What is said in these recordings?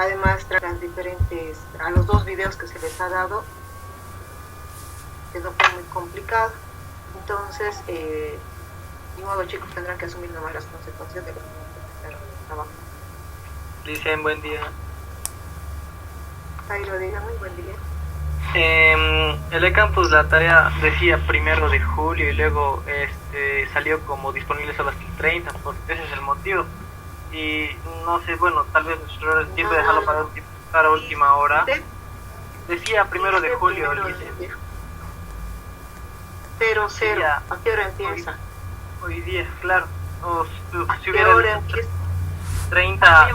además tras las diferentes, a los dos videos que se les ha dado, eso fue muy complicado. Entonces, de modo, chicos, tendrán que asumir nomás las consecuencias de lo que presentaron en el trabajo. Dicen, buen día. Jairo, dígame, buen día. El eCampus, la tarea decía 1 de julio y luego salió como disponible solo hasta el 30, porque ese es el motivo. Y no sé, bueno, tal vez nuestro error es tiempo de dejarlo para última hora. Decía 1 de julio, dice. 00, ¿a qué hora empieza? Hoy día, claro. Si ¿A qué hubiera hora empieza? 30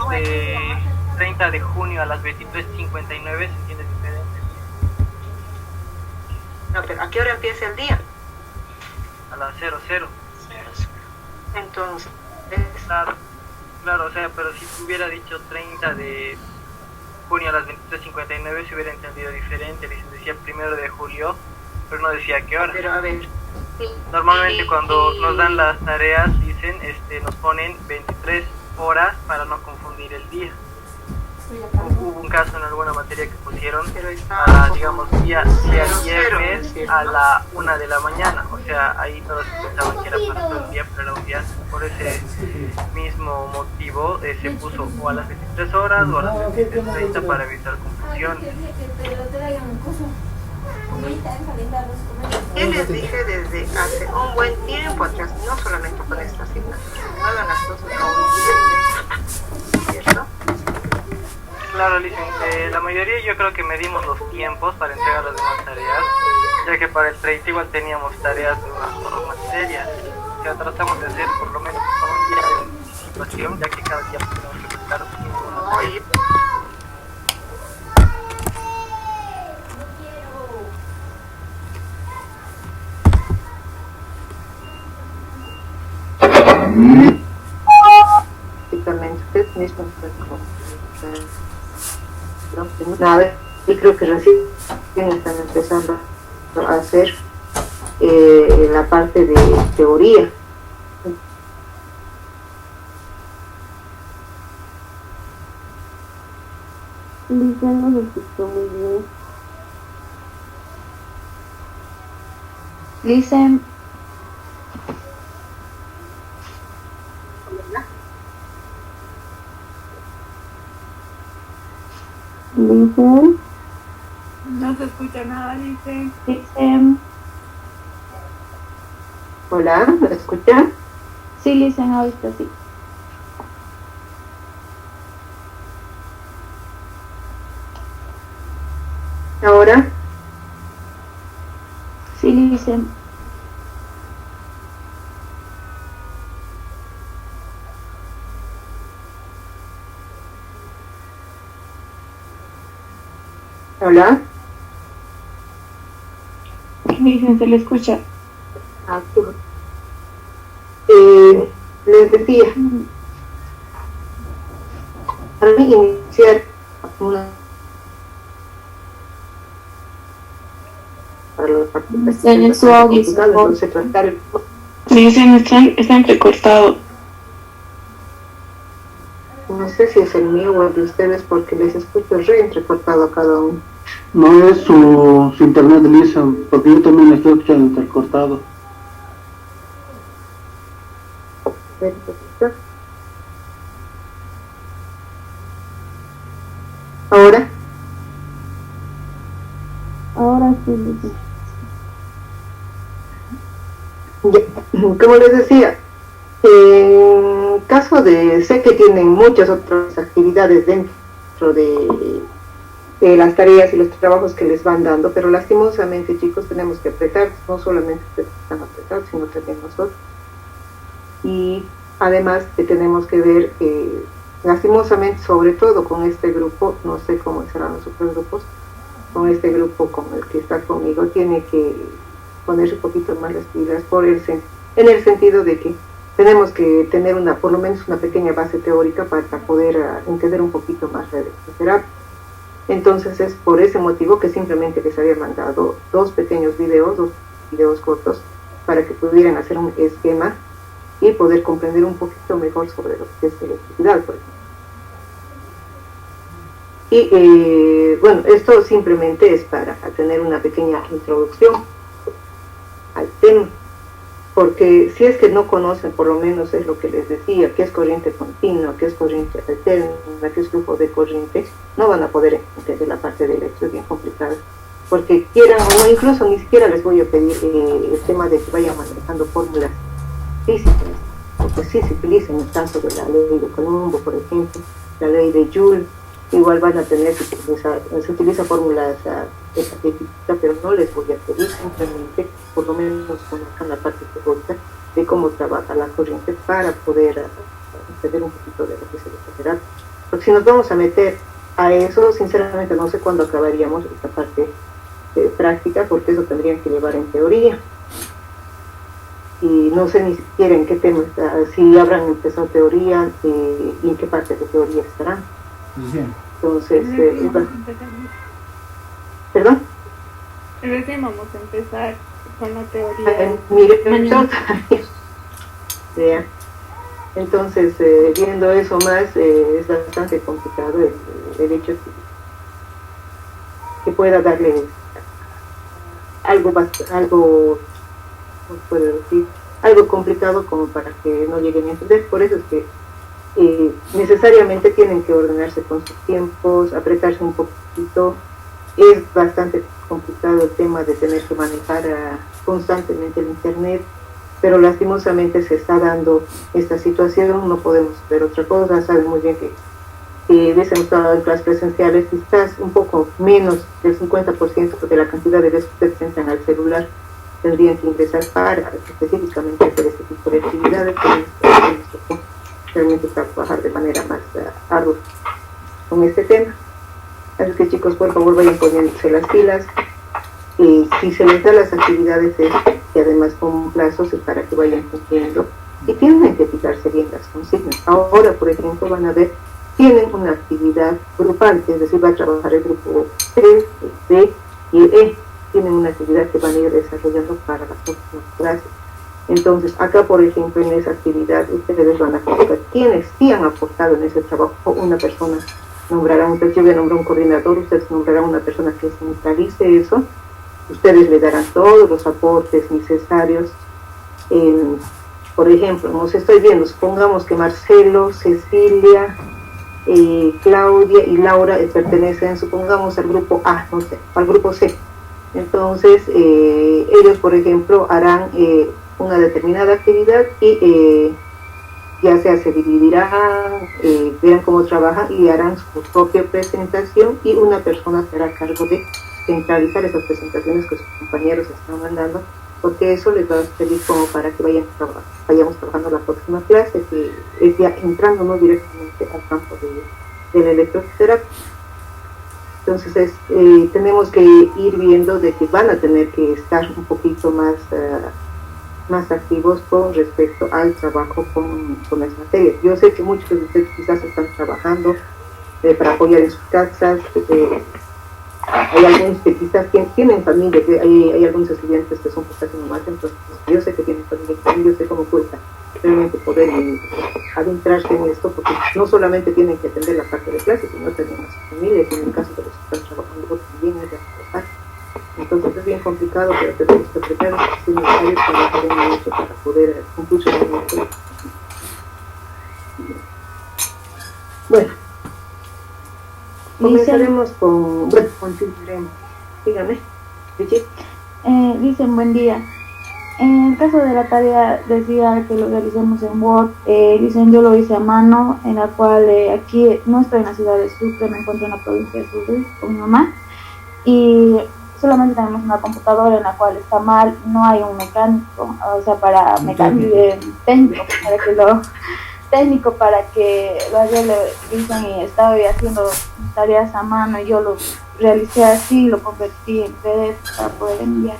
de junio a las 23:59, se entiende diferente. No, pero ¿a qué hora empieza el día? A las 00. Entonces, Claro, o sea, pero si hubiera dicho 30 de junio a las 23:59 se hubiera entendido diferente. Decía 1 de julio, pero no decía a qué hora. Pero a ver, normalmente cuando nos dan las tareas dicen, nos ponen 23 horas para no confundir el día. Hubo un caso en alguna materia que pusieron, digamos, día viernes a la 1 de la mañana, o sea, ahí todos pensaban que era para todo el día, pero era un día. Por ese mismo motivo se puso o a las 23 horas o a las 23:30 para evitar confusiones. Yo les dije desde hace un buen tiempo atrás, no solamente con esta asignatura, no hagan las cosas como ¿cierto? Claro, la mayoría yo creo que medimos los tiempos para entregar las demás tareas, ya que para el 30 igual teníamos tareas de unas 2 materias. O sea, tratamos de hacer por lo menos con un día de anticipación, ya que cada día tenemos que presentar una materia. Usted mismo nada, y creo que recién están empezando a hacer la parte de teoría. Lisa no se escuchó muy bien. Lisa. Listen. No se escucha nada, Listen. Listen. Hola, ¿me escuchan? Sí, Listen, ahorita sí. ¿Ahora? Sí, Listen. ¿Hola? Listen, se le escucha. Les decía, para iniciar una para los participantes en su audio, entonces tratar Dicen, está entrecortado. no sé si es el mío o el de ustedes porque les escucho re entrecortado a cada uno. No es su internet, Lisa, porque yo también estoy escuchando intercortado. ¿Ahora? Ahora sí, Lisa. Como les decía, en caso de, sé que tienen muchas otras actividades dentro de las tareas y los trabajos que les van dando, pero lastimosamente, chicos, tenemos que apretar, no solamente ustedes están apretados, sino también nosotros. Y además tenemos que ver, lastimosamente, sobre todo con este grupo, no sé cómo serán los otros grupos, con este grupo con el que está conmigo, tiene que ponerse un poquito más las pilas en el sentido de que tenemos que tener por lo menos una pequeña base teórica para poder entender un poquito más la terapia. Entonces es por ese motivo que simplemente les había mandado dos videos cortos, para que pudieran hacer un esquema y poder comprender un poquito mejor sobre lo que es electricidad, por ejemplo. Y bueno, esto simplemente es para tener una pequeña introducción al tema, porque si es que no conocen, por lo menos es lo que les decía, qué es corriente continua, qué es corriente alterna, qué es flujo de corriente, no van a poder entender la parte de electro, es bien complicada, porque quieran o no, incluso ni siquiera les voy a pedir el tema de que vayan manejando fórmulas físicas, porque sí se utiliza en el caso de la ley de Colombo, por ejemplo, la ley de Joule, igual van a tener que utilizar, se utiliza fórmulas estadísticas, pero no les voy a pedir, simplemente por lo menos conozcan la parte teórica de cómo trabaja la corriente para poder entender un poquito de lo que se refiere. Porque si nos vamos a meter a eso, sinceramente no sé cuándo acabaríamos esta parte práctica, porque eso tendrían que llevar en teoría. Y no sé ni siquiera en qué tema está, si habrán empezado teoría y en qué parte de teoría estarán. Entonces, ¿perdón? Recién vamos a empezar con la teoría. Entonces, viendo eso más, es bastante complicado el hecho que pueda darle algo, ¿cómo puedo decir? Algo complicado como para que no lleguen a entender. Por eso es que necesariamente tienen que ordenarse con sus tiempos, apretarse un poquito. Es bastante complicado el tema de tener que manejar constantemente el internet, pero lastimosamente se está dando esta situación, no podemos ver otra cosa. Saben muy bien que hubiesen estado en clases presenciales, quizás un poco menos del 50% de la cantidad de veces que ustedes entran al celular tendrían que ingresar para específicamente hacer este tipo de actividades, que realmente trabajar de manera más ardua con este tema. Así que chicos, por favor vayan poniéndose las pilas. Si se les da las actividades y además con plazos es para que vayan cumpliendo y tienen que fijarse bien las consignas. Ahora, por ejemplo, van a ver, tienen una actividad grupal, es decir, va a trabajar el grupo C, el D y el E. Tienen una actividad que van a ir desarrollando para las próximas clases. Entonces, acá, por ejemplo, en esa actividad, ustedes van a colocar quienes sí han aportado en ese trabajo. Una persona nombrará, yo voy a nombrar un coordinador, ustedes nombrarán una persona que centralice eso. Ustedes le darán todos los aportes necesarios. Por ejemplo, nos estoy viendo, supongamos que Marcelo, Cecilia, Claudia y Laura pertenecen, supongamos, al grupo A, no sé, al grupo C. Entonces, ellos, por ejemplo, harán una determinada actividad y ya sea se dividirán, verán cómo trabajan y harán su propia presentación y una persona será a cargo de centralizar esas presentaciones que sus compañeros están mandando, porque eso les va a servir como para que vayamos trabajando la próxima clase, que es ya entrándonos directamente al campo de la electroterapia. Entonces tenemos que ir viendo de que van a tener que estar un poquito más activos con respecto al trabajo con las materias. Yo sé que muchos de ustedes quizás están trabajando para apoyar en sus casas. Hay algunos que quizás tienen familia, que hay algunos estudiantes que son papás y mamás, entonces yo sé que tienen familia, yo sé cómo cuesta realmente poder adentrarse en esto, porque no solamente tienen que atender la parte de clase, sino también a sus familias, y en el caso de los que están trabajando también es de trabajar. Entonces es bien complicado, pero tenemos que apretar los necesarios para hacer un hecho para poder cumplir su momento. Bueno, comenzaremos con... Bueno, continuaremos. Dígame, Brigitte. Dicen, buen día. En el caso de la tarea decía que lo realicemos en Word, dicen yo lo hice a mano, en la cual aquí no estoy en la ciudad de Sucre, me encuentro en la provincia de Sucre con mi mamá y solamente tenemos una computadora en la cual está mal, no hay un mecánico, o sea, para mecánico técnico para que lo arregle, dicen, y estaba haciendo tareas a mano y yo lo realicé así, lo convertí en PDF para poder enviar.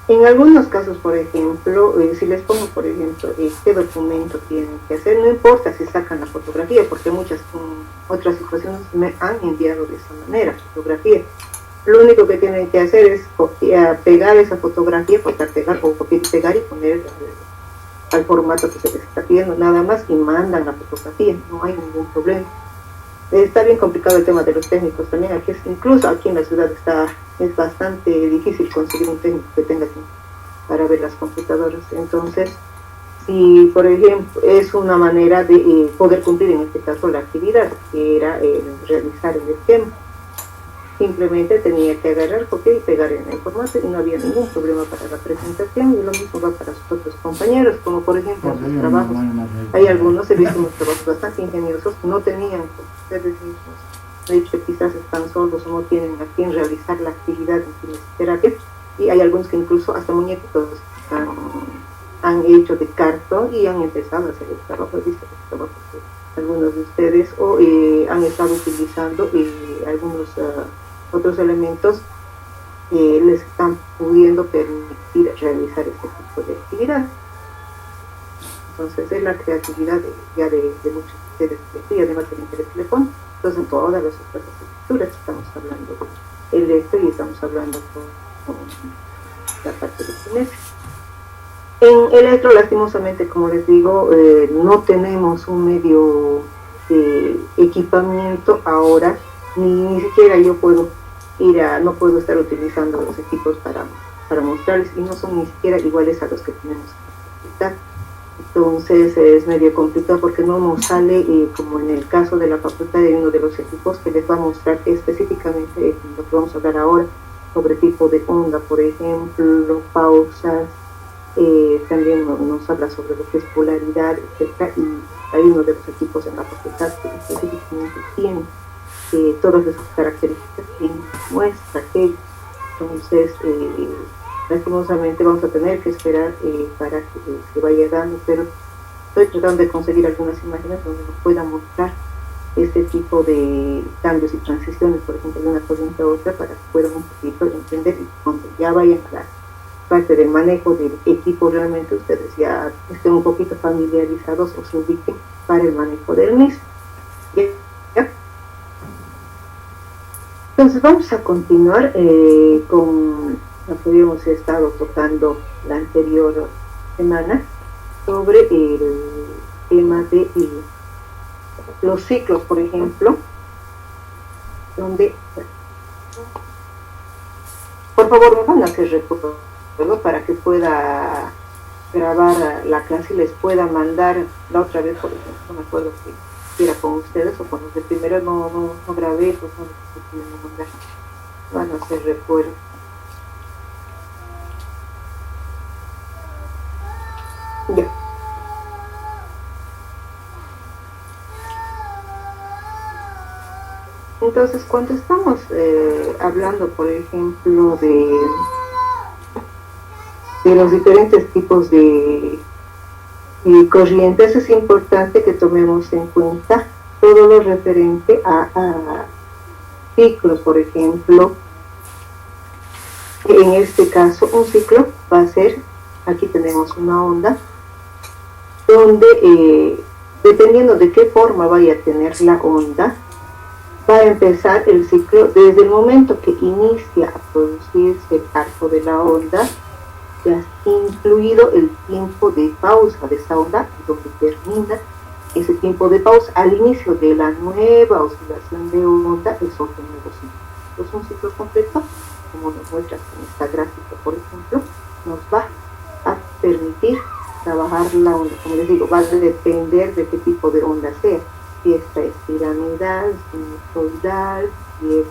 En algunos casos, por ejemplo, si les pongo, por ejemplo, qué documento tienen que hacer, no importa si sacan la fotografía, porque muchas otras situaciones me han enviado de esa manera, fotografía. Lo único que tienen que hacer es pegar esa fotografía, cortar, pegar o copiar y pegar y poner al formato que se les está pidiendo, nada más, y mandan la fotografía, no hay ningún problema. Está bien complicado el tema de los técnicos también, incluso aquí en la ciudad es bastante difícil conseguir un técnico que tenga tiempo para ver las computadoras. Entonces, si por ejemplo es una manera de poder cumplir en este caso la actividad, que era realizar el esquema. Simplemente tenía que agarrar, copiar y pegar en el formato y no había ningún problema para la presentación, y lo mismo va para sus otros compañeros, como por ejemplo en sus trabajos. Hay algunos, he visto unos trabajos bastante ingeniosos que no tenían, como ustedes mismos, de hecho quizás están solos o no tienen a quien realizar la actividad en fisioterapia, y hay algunos que incluso hasta muñequitos han hecho de cartón y han empezado a hacer el trabajo. He visto los trabajos de algunos de ustedes, o han estado utilizando algunos otros elementos que les están pudiendo permitir realizar este tipo de actividad. Entonces es la creatividad de muchos de ustedes, y además del interés que le ponen. Entonces en todas las otras estructuras estamos hablando de electro y estamos hablando con la parte de simetría. En electro, lastimosamente, como les digo, no tenemos un medio de equipamiento ahora, ni siquiera yo puedo no puedo estar utilizando los equipos para mostrarles, y no son ni siquiera iguales a los que tenemos en la facultad. Entonces es medio complicado porque no nos sale, como en el caso de la facultad, de uno de los equipos que les va a mostrar específicamente lo que vamos a hablar ahora, sobre tipo de onda, por ejemplo, pausas, también nos habla sobre lo que es polaridad, etc. Y hay uno de los equipos en la facultad que específicamente tiene todas esas características y muestra que, entonces, lastimosamente vamos a tener que esperar para que se vaya dando, pero estoy tratando de conseguir algunas imágenes donde nos puedan mostrar este tipo de cambios y transiciones, por ejemplo, de una corriente a otra, para que puedan un poquito entender, y cuando ya vayan a la parte del manejo del equipo, realmente ustedes ya estén un poquito familiarizados o se ubiquen para el manejo del mismo. ¿Ya? Entonces vamos a continuar con lo que habíamos estado tocando la anterior semana sobre el tema de los ciclos, por ejemplo, donde, por favor, me van a hacer recuerdo para que pueda grabar la clase y les pueda mandar. La otra vez, por ejemplo, no me acuerdo si era con ustedes o con los de primero, no grabé, pues no les pude mandar. Van a hacer recuerdo. Ya. Entonces, cuando estamos hablando, por ejemplo, de los diferentes tipos de corrientes, es importante que tomemos en cuenta todo lo referente a ciclos, por ejemplo. En este caso, un ciclo va a ser, aquí tenemos una onda, donde dependiendo de qué forma vaya a tener la onda, va a empezar el ciclo desde el momento que inicia a producirse el arco de la onda, ya incluido el tiempo de pausa de esa onda, donde termina ese tiempo de pausa al inicio de la nueva oscilación de onda, es otro nuevo ciclo. Entonces un ciclo completo, como nos muestra en esta gráfica, por ejemplo, nos va a permitir trabajar la onda. Como les digo, va a depender de qué tipo de onda sea, si esta es piramidal, sinusoidal, si es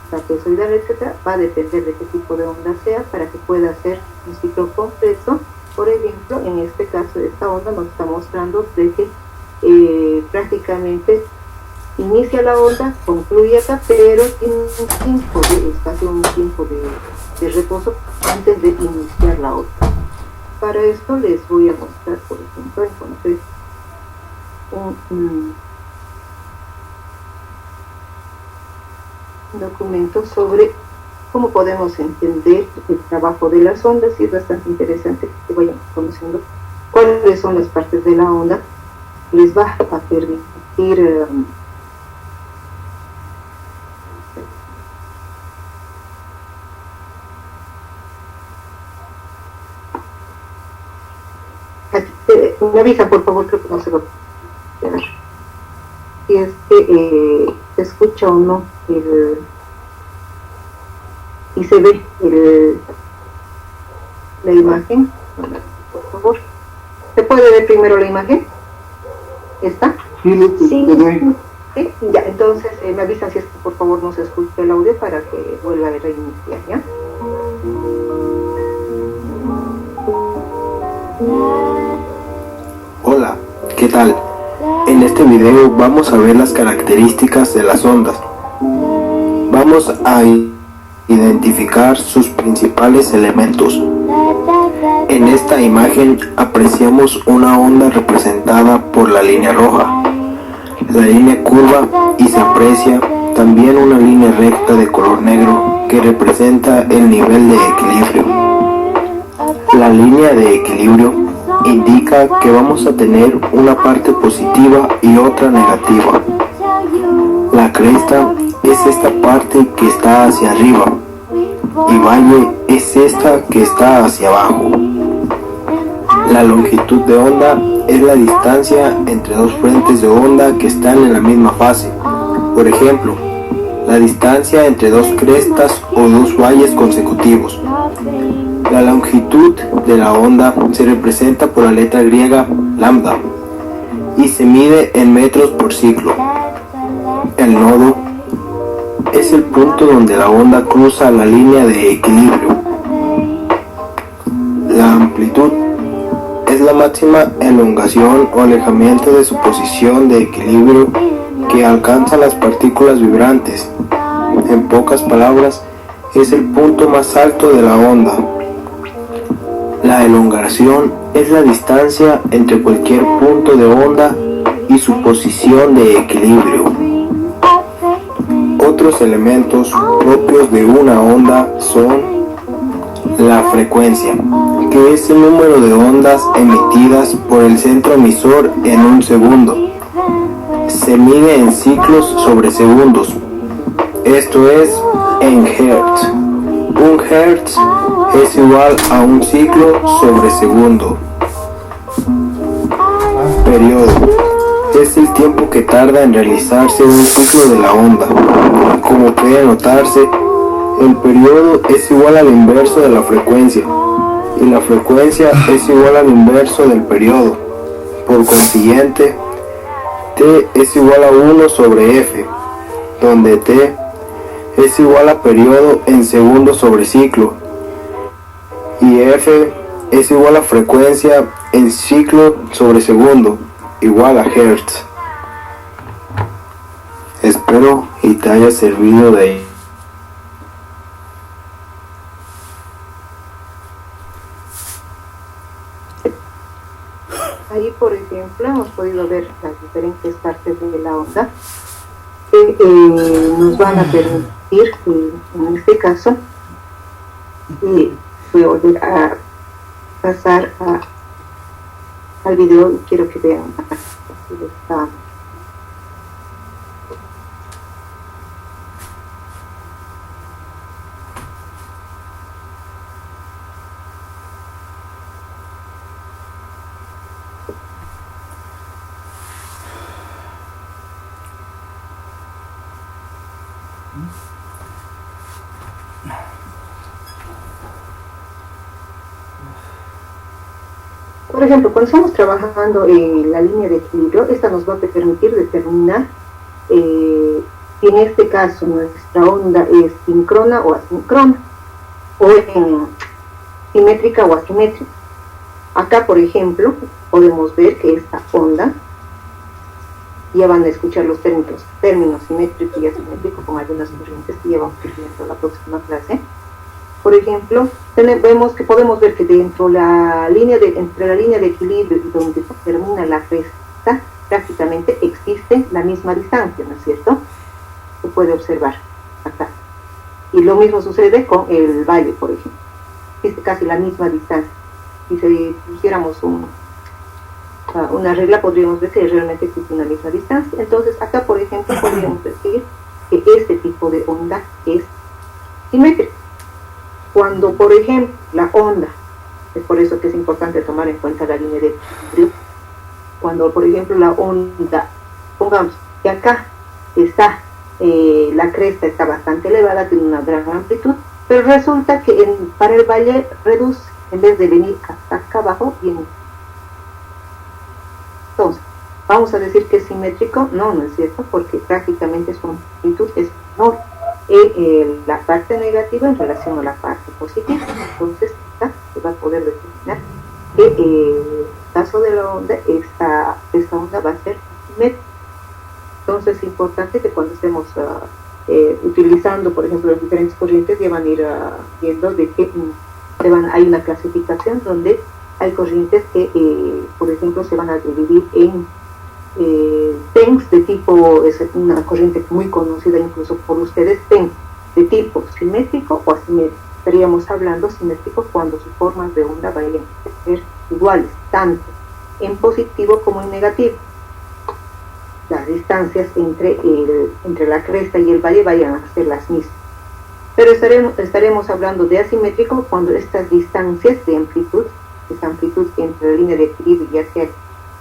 trapezoidal, etc. Va a depender de qué tipo de onda sea para que pueda ser un ciclo completo. Por ejemplo, en este caso, esta onda nos está mostrando de que prácticamente inicia la onda, concluye acá, pero tiene un tiempo de reposo antes de iniciar la otra. Para esto les voy a mostrar, por ejemplo, encontré un documento sobre cómo podemos entender el trabajo de las ondas, y es bastante interesante que vayamos conociendo cuáles son las partes de la onda. Les va a permitir me avisa por favor, creo que no se va a quedar. Si es que se escucha o no y se ve la imagen, por favor. ¿Se puede ver primero la imagen? ¿Está? Sí, Sí. ¿Sí? Ya, entonces me avisan si es que por favor no se escucha el audio para que vuelva a reiniciar, ¿ya? Hola, ¿qué tal? En este video vamos a ver las características de las ondas. Vamos a identificar sus principales elementos. En esta imagen apreciamos una onda representada por la línea roja. La línea curva y se aprecia también una línea recta de color negro que representa el nivel de equilibrio. La línea de equilibrio indica que vamos a tener una parte positiva y otra negativa. La cresta es esta parte que está hacia arriba y valle es esta que está hacia abajo. La longitud de onda es la distancia entre dos frentes de onda que están en la misma fase. Por ejemplo, la distancia entre dos crestas o dos valles consecutivos. La longitud de la onda se representa por la letra griega lambda y se mide en metros por ciclo. El nodo es el punto donde la onda cruza la línea de equilibrio. La amplitud es la máxima elongación o alejamiento de su posición de equilibrio que alcanzan las partículas vibrantes. En pocas palabras, es el punto más alto de la onda. La elongación es la distancia entre cualquier punto de onda y su posición de equilibrio. Otros elementos propios de una onda son la frecuencia, que es el número de ondas emitidas por el centro emisor en un segundo. Se mide en ciclos sobre segundos, esto es en hertz. Un hertz es igual a un ciclo sobre segundo. Periodo es el tiempo que tarda en realizarse un ciclo de la onda. Como puede notarse, el periodo es igual al inverso de la frecuencia y la frecuencia es igual al inverso del periodo. Por consiguiente, T es igual a 1 sobre F, donde T es igual a periodo en segundos sobre ciclo y F es igual a frecuencia en ciclo sobre segundo, igual a hertz. Espero y te haya servido de ahí. Ahí, por ejemplo, hemos podido ver las diferentes partes de la onda que nos van a permitir, en este caso, voy a volver a pasar al video y quiero que vean esta. Por ejemplo, cuando estamos trabajando en la línea de equilibrio, esta nos va a permitir determinar si en este caso nuestra onda es síncrona o asíncrona, o simétrica o asimétrica. Acá, por ejemplo, podemos ver que esta onda, ya van a escuchar los términos simétrico y asimétrico con algunas corrientes que ya vamos a ir viendo en la próxima clase. Por ejemplo, vemos que podemos ver que entre la línea de equilibrio y donde termina la cresta, prácticamente existe la misma distancia, ¿no es cierto? Se puede observar acá. Y lo mismo sucede con el valle, por ejemplo. Existe casi la misma distancia. Si pusiéramos una regla, podríamos ver que realmente existe una misma distancia. Entonces, acá, por ejemplo, podríamos decir que este tipo de onda es simétrica. Cuando, por ejemplo, la onda, es por eso que es importante tomar en cuenta la línea de equilibrio, cuando por ejemplo la onda, pongamos que acá está, la cresta está bastante elevada, tiene una gran amplitud, pero resulta que para el valle reduce, en vez de venir hasta acá abajo, viene. Entonces, vamos a decir que es simétrico, no, no es cierto, porque prácticamente su amplitud es menor en la parte negativa en relación a la parte positiva. Entonces, se va a poder determinar que en el caso de la onda, esta onda va a ser simétrica. Entonces, es importante que cuando estemos utilizando, por ejemplo, las diferentes corrientes, ya van a ir viendo de que hay una clasificación donde hay corrientes que, por ejemplo, se van a dividir en TENS de tipo, es una corriente muy conocida incluso por ustedes, TENS de tipo simétrico o asimétrico. Estaríamos hablando simétrico cuando sus formas de onda vayan a ser iguales, tanto en positivo como en negativo. Las distancias entre la cresta y el valle vayan a ser las mismas. Pero estaremos hablando de asimétrico cuando estas distancias de amplitud, esa amplitud entre la línea de equilibrio, ya sea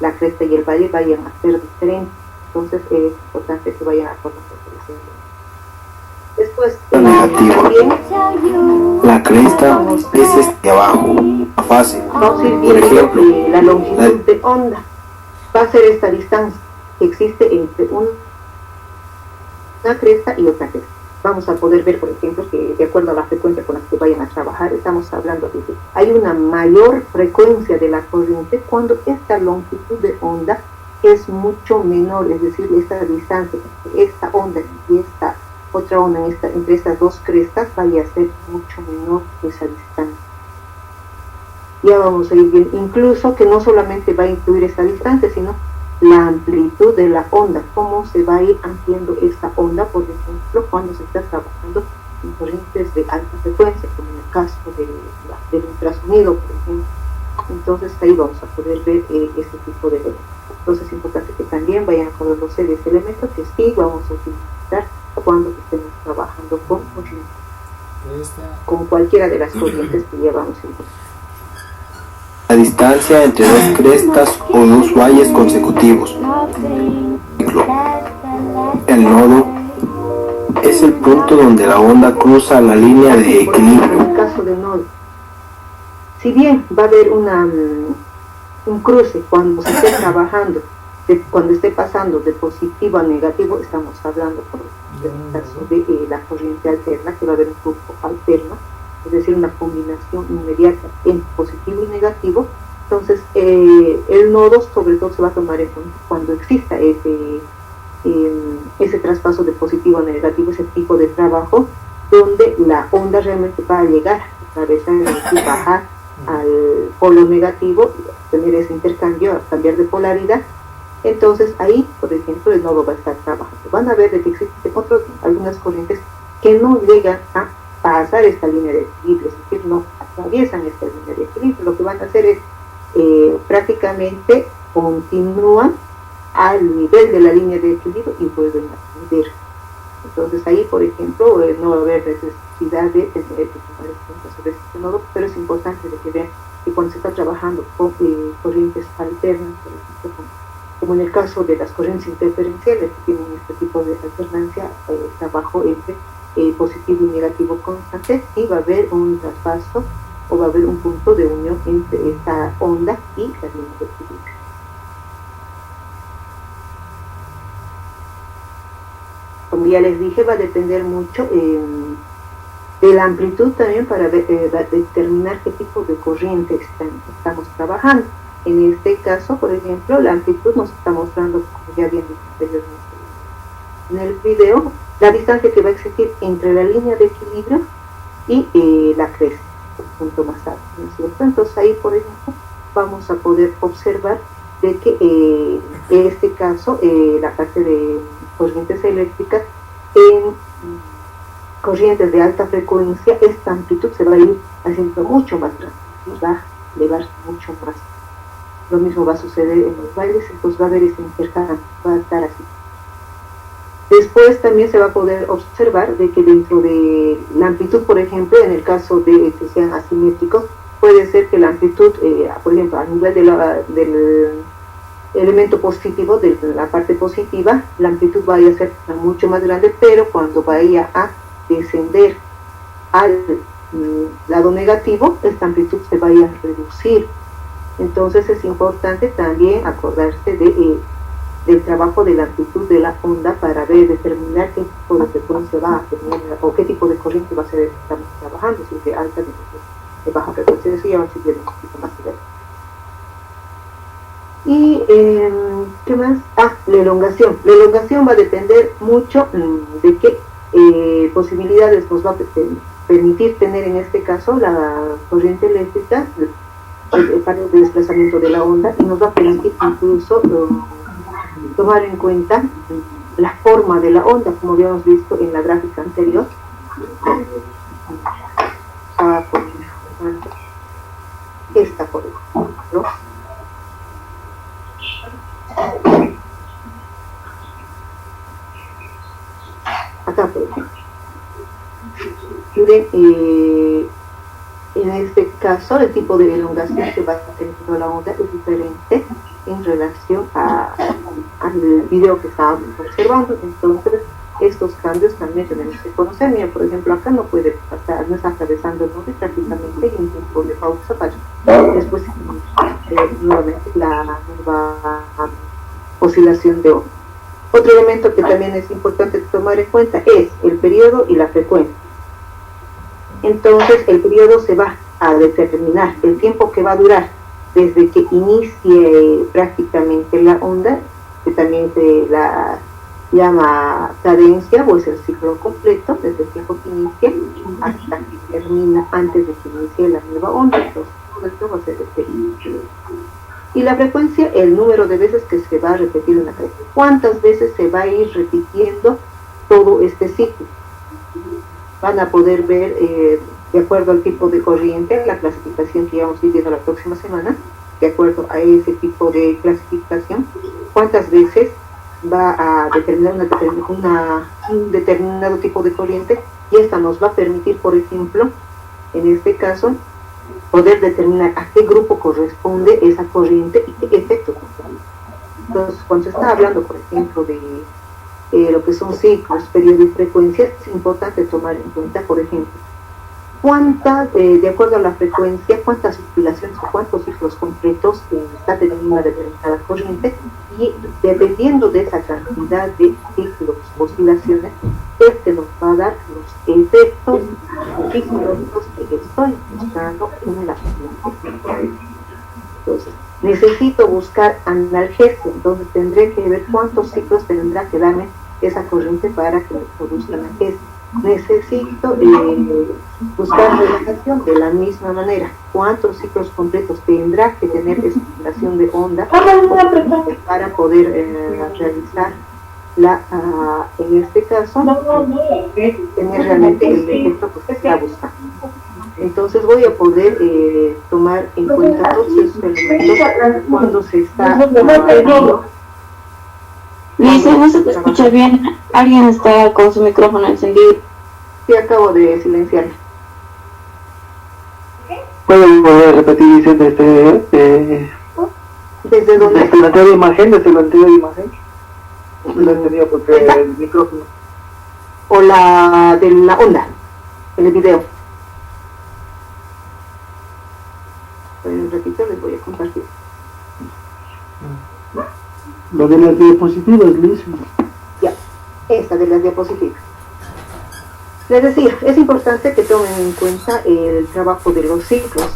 la cresta y el valle, vayan a ser diferentes. Entonces es importante que vayan a conocer. Después, negativo. La cresta es de abajo, a fase. Vamos a ir viendo la longitud de onda. Va a ser esta distancia que existe entre una cresta y otra cresta. Vamos a poder ver, por ejemplo, que de acuerdo a la frecuencia con la que vayan a trabajar, estamos hablando de que hay una mayor frecuencia de la corriente cuando esta longitud de onda es mucho menor, es decir, esta distancia entre esta onda y esta otra onda entre estas dos crestas vaya a ser mucho menor que esa distancia. Ya vamos a ir bien, incluso que no solamente va a incluir esa distancia, sino la amplitud de la onda, cómo se va a ir ampliando esta onda, por ejemplo, cuando se está trabajando en corrientes de alta frecuencia, como en el caso del ultrasonido, por ejemplo. Entonces ahí vamos a poder ver este tipo de elementos. Entonces es importante que también vayan acordándose de ese elemento que sí vamos a utilizar cuando estemos trabajando con corrientes, con cualquiera de las corrientes que llevamos en cuenta. La distancia entre dos crestas o dos valles consecutivos. El nodo es el punto donde la onda cruza la línea de equilibrio. En el caso del nodo, si bien va a haber un cruce cuando se esté trabajando, cuando esté pasando de positivo a negativo, estamos hablando por el caso de la corriente alterna, que va a haber un flujo alterno, es decir, una combinación inmediata entre positivo y negativo. Entonces el nodo sobre todo se va a tomar en cuenta cuando exista ese traspaso de positivo a negativo, ese tipo de trabajo donde la onda realmente va a llegar a atravesar y bajar al polo negativo, tener ese intercambio, a cambiar de polaridad. Entonces ahí, por ejemplo, el nodo va a estar trabajando. Van a ver de que existen algunas corrientes que no llegan a pasar esta línea de equilibrio, es decir, no atraviesan esta línea de equilibrio. Lo que van a hacer es prácticamente continúan al nivel de la línea de equilibrio y vuelven a ascender. Entonces ahí, por ejemplo, no va a haber necesidad de tener que tomar en cuenta sobre este nodo, pero es importante de que vean que cuando se está trabajando con corrientes alternas, por ejemplo, como en el caso de las corrientes interferenciales que tienen este tipo de alternancia, trabajo entre positivo y negativo constante, y va a haber un traspaso o va a haber un punto de unión entre esta onda y la línea de equilibrio. Como ya les dije, va a depender mucho de la amplitud también para determinar qué tipo de corriente estamos trabajando. En este caso, por ejemplo, la amplitud nos está mostrando, como ya bien anteriormente en el video, la distancia que va a existir entre la línea de equilibrio y la cresta, el punto más alto, ¿no es cierto? Entonces ahí, por ejemplo, vamos a poder observar de que en este caso, la parte de corrientes eléctricas, en corrientes de alta frecuencia, esta amplitud se va a ir haciendo mucho más grande, y va a elevarse mucho más. Lo mismo va a suceder en los valles, entonces va a haber ese intercambio, va a estar así. Después también se va a poder observar de que dentro de la amplitud, por ejemplo, en el caso de que sean asimétricos, puede ser que la amplitud, por ejemplo, a nivel elemento positivo, de la parte positiva, la amplitud vaya a ser mucho más grande, pero cuando vaya a descender al lado negativo, esta amplitud se vaya a reducir. Entonces es importante también acordarse del trabajo de la amplitud de la onda para determinar qué tipo de frecuencia va a tener o qué tipo de corriente va a ser que estamos trabajando, si es de alta, de baja frecuencia, eso ya va a ser un poquito más grande. Y ¿qué más? La elongación. La elongación va a depender mucho de qué posibilidades nos va a permitir tener en este caso la corriente eléctrica para el desplazamiento de la onda, y nos va a permitir incluso tomar en cuenta la forma de la onda, como habíamos visto en la gráfica anterior. Esta, por ejemplo. Acá, por ejemplo. En este caso, el tipo de elongación que va a tener la onda es diferente en relación al video que estábamos observando. Entonces, estos cambios también tenemos que conocer. Mira, por ejemplo, acá no puede pasar, no está atravesando el nube prácticamente, y un tiempo de pausa para después nuevamente la nueva oscilación de onda. Otro elemento que también es importante tomar en cuenta es el periodo y la frecuencia. Entonces, el periodo se va a determinar, el tiempo que va a durar desde que inicie prácticamente la onda, que también se la llama cadencia, o es el ciclo completo, desde el tiempo que inicia hasta que termina, antes de que inicie la nueva onda. Entonces, todo esto va a ser el periodo. Y la frecuencia, el número de veces que se va a repetir una cadena. ¿Cuántas veces se va a ir repitiendo todo este ciclo? Van a poder ver, de acuerdo al tipo de corriente, la clasificación que vamos a ir viendo la próxima semana, de acuerdo a ese tipo de clasificación, cuántas veces va a determinar un determinado tipo de corriente, y esta nos va a permitir, por ejemplo, en este caso, poder determinar a qué grupo corresponde esa corriente y qué efecto contiene. Entonces, cuando se está hablando, por ejemplo, de lo que son ciclos, periodo y frecuencia, es importante tomar en cuenta, por ejemplo, cuántas, de acuerdo a la frecuencia, cuántas oscilaciones o cuántos ciclos completos está teniendo una determinada corriente, y dependiendo de esa cantidad de ciclos, oscilaciones, este nos va a dar los efectos psicológicos que estoy buscando en la frecuencia. Entonces, necesito buscar analgesia, entonces tendré que ver cuántos ciclos tendrá que darme esa corriente para que me produzca analgesia. Necesito buscar relajación, de la misma manera, cuántos ciclos completos tendrá que tener esa oscilación de onda para poder realizar en este caso tener realmente el efecto que se está buscando. Entonces voy a poder tomar en cuenta todos esos elementos cuando se está Lisa, no se te escucha bien. Alguien está con su micrófono encendido. Sí, acabo de silenciar. ¿Pueden volver a repetir, dicen, ¿Desde dónde? desde la anterior imagen, desde la anterior imagen? No lo entendía porque el micrófono. O la de la onda, en el video. Repito, les voy a compartir. Lo de las diapositivas, Liz. Ya, esta de las diapositivas. Les decía, es importante que tomen en cuenta el trabajo de los ciclos.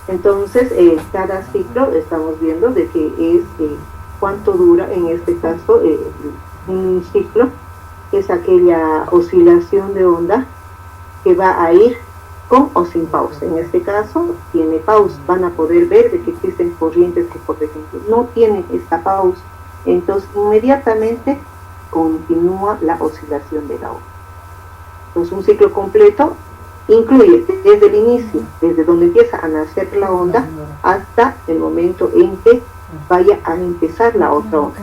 Entonces, cada ciclo estamos viendo de que es cuánto dura, en este caso, un ciclo, es aquella oscilación de onda que va a ir con o sin pausa. En este caso, tiene pausa. Van a poder ver de que existen corrientes que, por ejemplo, no tienen esta pausa. Entonces, inmediatamente continúa la oscilación de la onda. Entonces, un ciclo completo incluye desde el inicio, desde donde empieza a nacer la onda, hasta el momento en que vaya a empezar la otra onda.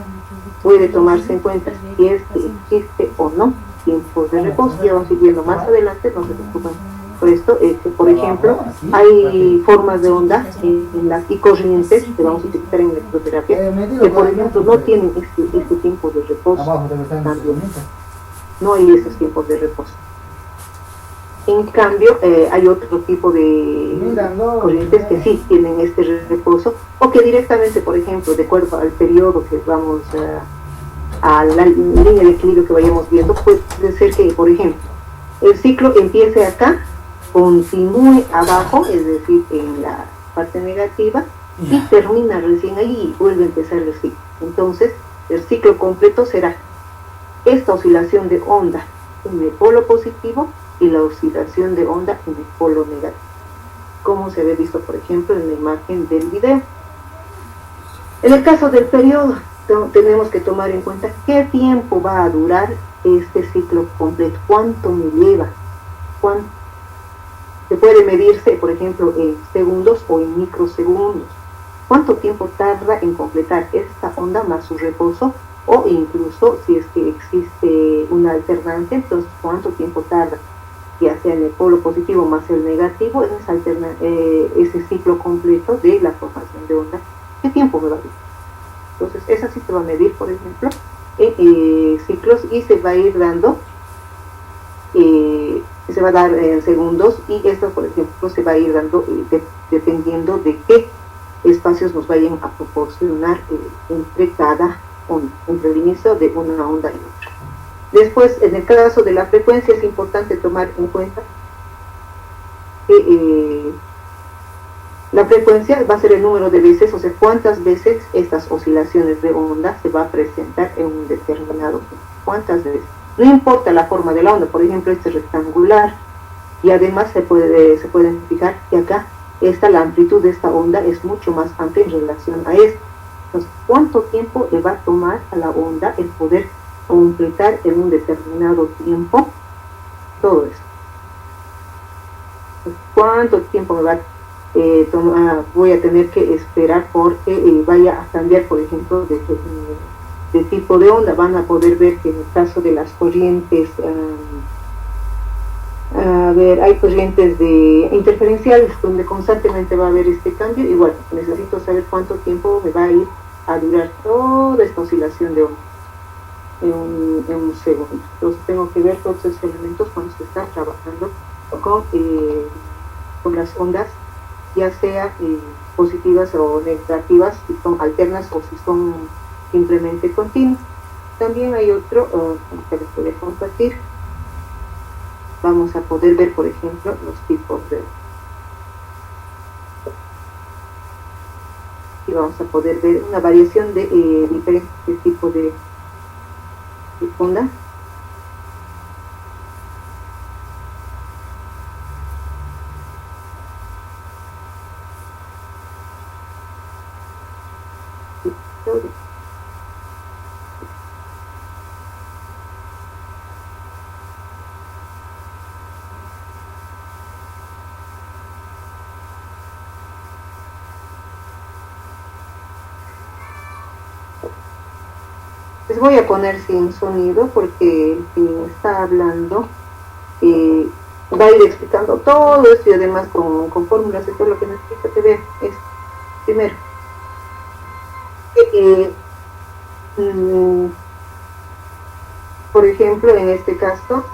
Puede tomarse en cuenta si es que existe o no tiempo de reposo. Ya vamos a ir viendo más adelante, no se preocupen Por esto, por ejemplo, hay formas de onda y corrientes que vamos a utilizar en electroterapia que, por ejemplo, no tienen este tiempo de reposo. También. No hay esos tiempos de reposo. En cambio, hay otro tipo de corrientes que sí tienen este reposo, o que directamente, por ejemplo, de acuerdo al periodo que vamos a la línea de equilibrio que vayamos viendo, puede ser que, por ejemplo, el ciclo empiece acá, continúe abajo, es decir, en la parte negativa, y termina recién ahí y vuelve a empezar el ciclo. Entonces, el ciclo completo será esta oscilación de onda en el polo positivo y la oscilación de onda en el polo negativo, como se ve visto, por ejemplo, en la imagen del video. En el caso del periodo, tenemos que tomar en cuenta qué tiempo va a durar este ciclo completo, cuánto me lleva, se puede medirse, por ejemplo, en segundos o en microsegundos. ¿Cuánto tiempo tarda en completar esta onda más su reposo? O incluso, si es que existe una alternante, entonces, ¿cuánto tiempo tarda, ya sea en el polo positivo más el negativo, en ese ciclo completo de la formación de onda? ¿Qué tiempo me va a dar? Entonces, esa sí se va a medir, por ejemplo, en ciclos, y se va a ir dando, se va a dar en segundos, y esto, por ejemplo, se va a ir dando dependiendo de qué espacios nos vayan a proporcionar entre cada onda, entre el inicio de una onda y otra. Después, en el caso de la frecuencia, es importante tomar en cuenta que la frecuencia va a ser el número de veces, o sea, cuántas veces estas oscilaciones de onda se va a presentar en un determinado punto. ¿Cuántas veces? No importa la forma de la onda, por ejemplo, este es rectangular, y además se puede fijar que acá la amplitud de esta onda es mucho más amplia en relación a esta. Entonces, ¿cuánto tiempo le va a tomar a la onda el poder completar en un determinado tiempo todo esto? ¿Cuánto tiempo me va a voy a tener que esperar porque vaya a cambiar, por ejemplo, de tipo de onda? Van a poder ver que en el caso de las corrientes, hay corrientes interferenciales donde constantemente va a haber este cambio. Igual, necesito saber cuánto tiempo me va a ir a durar toda esta oscilación de onda en un segundo. Entonces tengo que ver todos esos elementos cuando se está trabajando con las ondas, ya sea positivas o negativas, si son alternas o si son simplemente continuas. También hay otro que les voy a compartir. Vamos a poder ver, por ejemplo, los tipos de... Y vamos a poder ver una variación de diferentes tipos de onda. Les voy a poner sin sonido porque el que está hablando va a ir explicando todo esto, y además con fórmulas y todo lo que necesita que ver es, primero, por ejemplo, en este caso,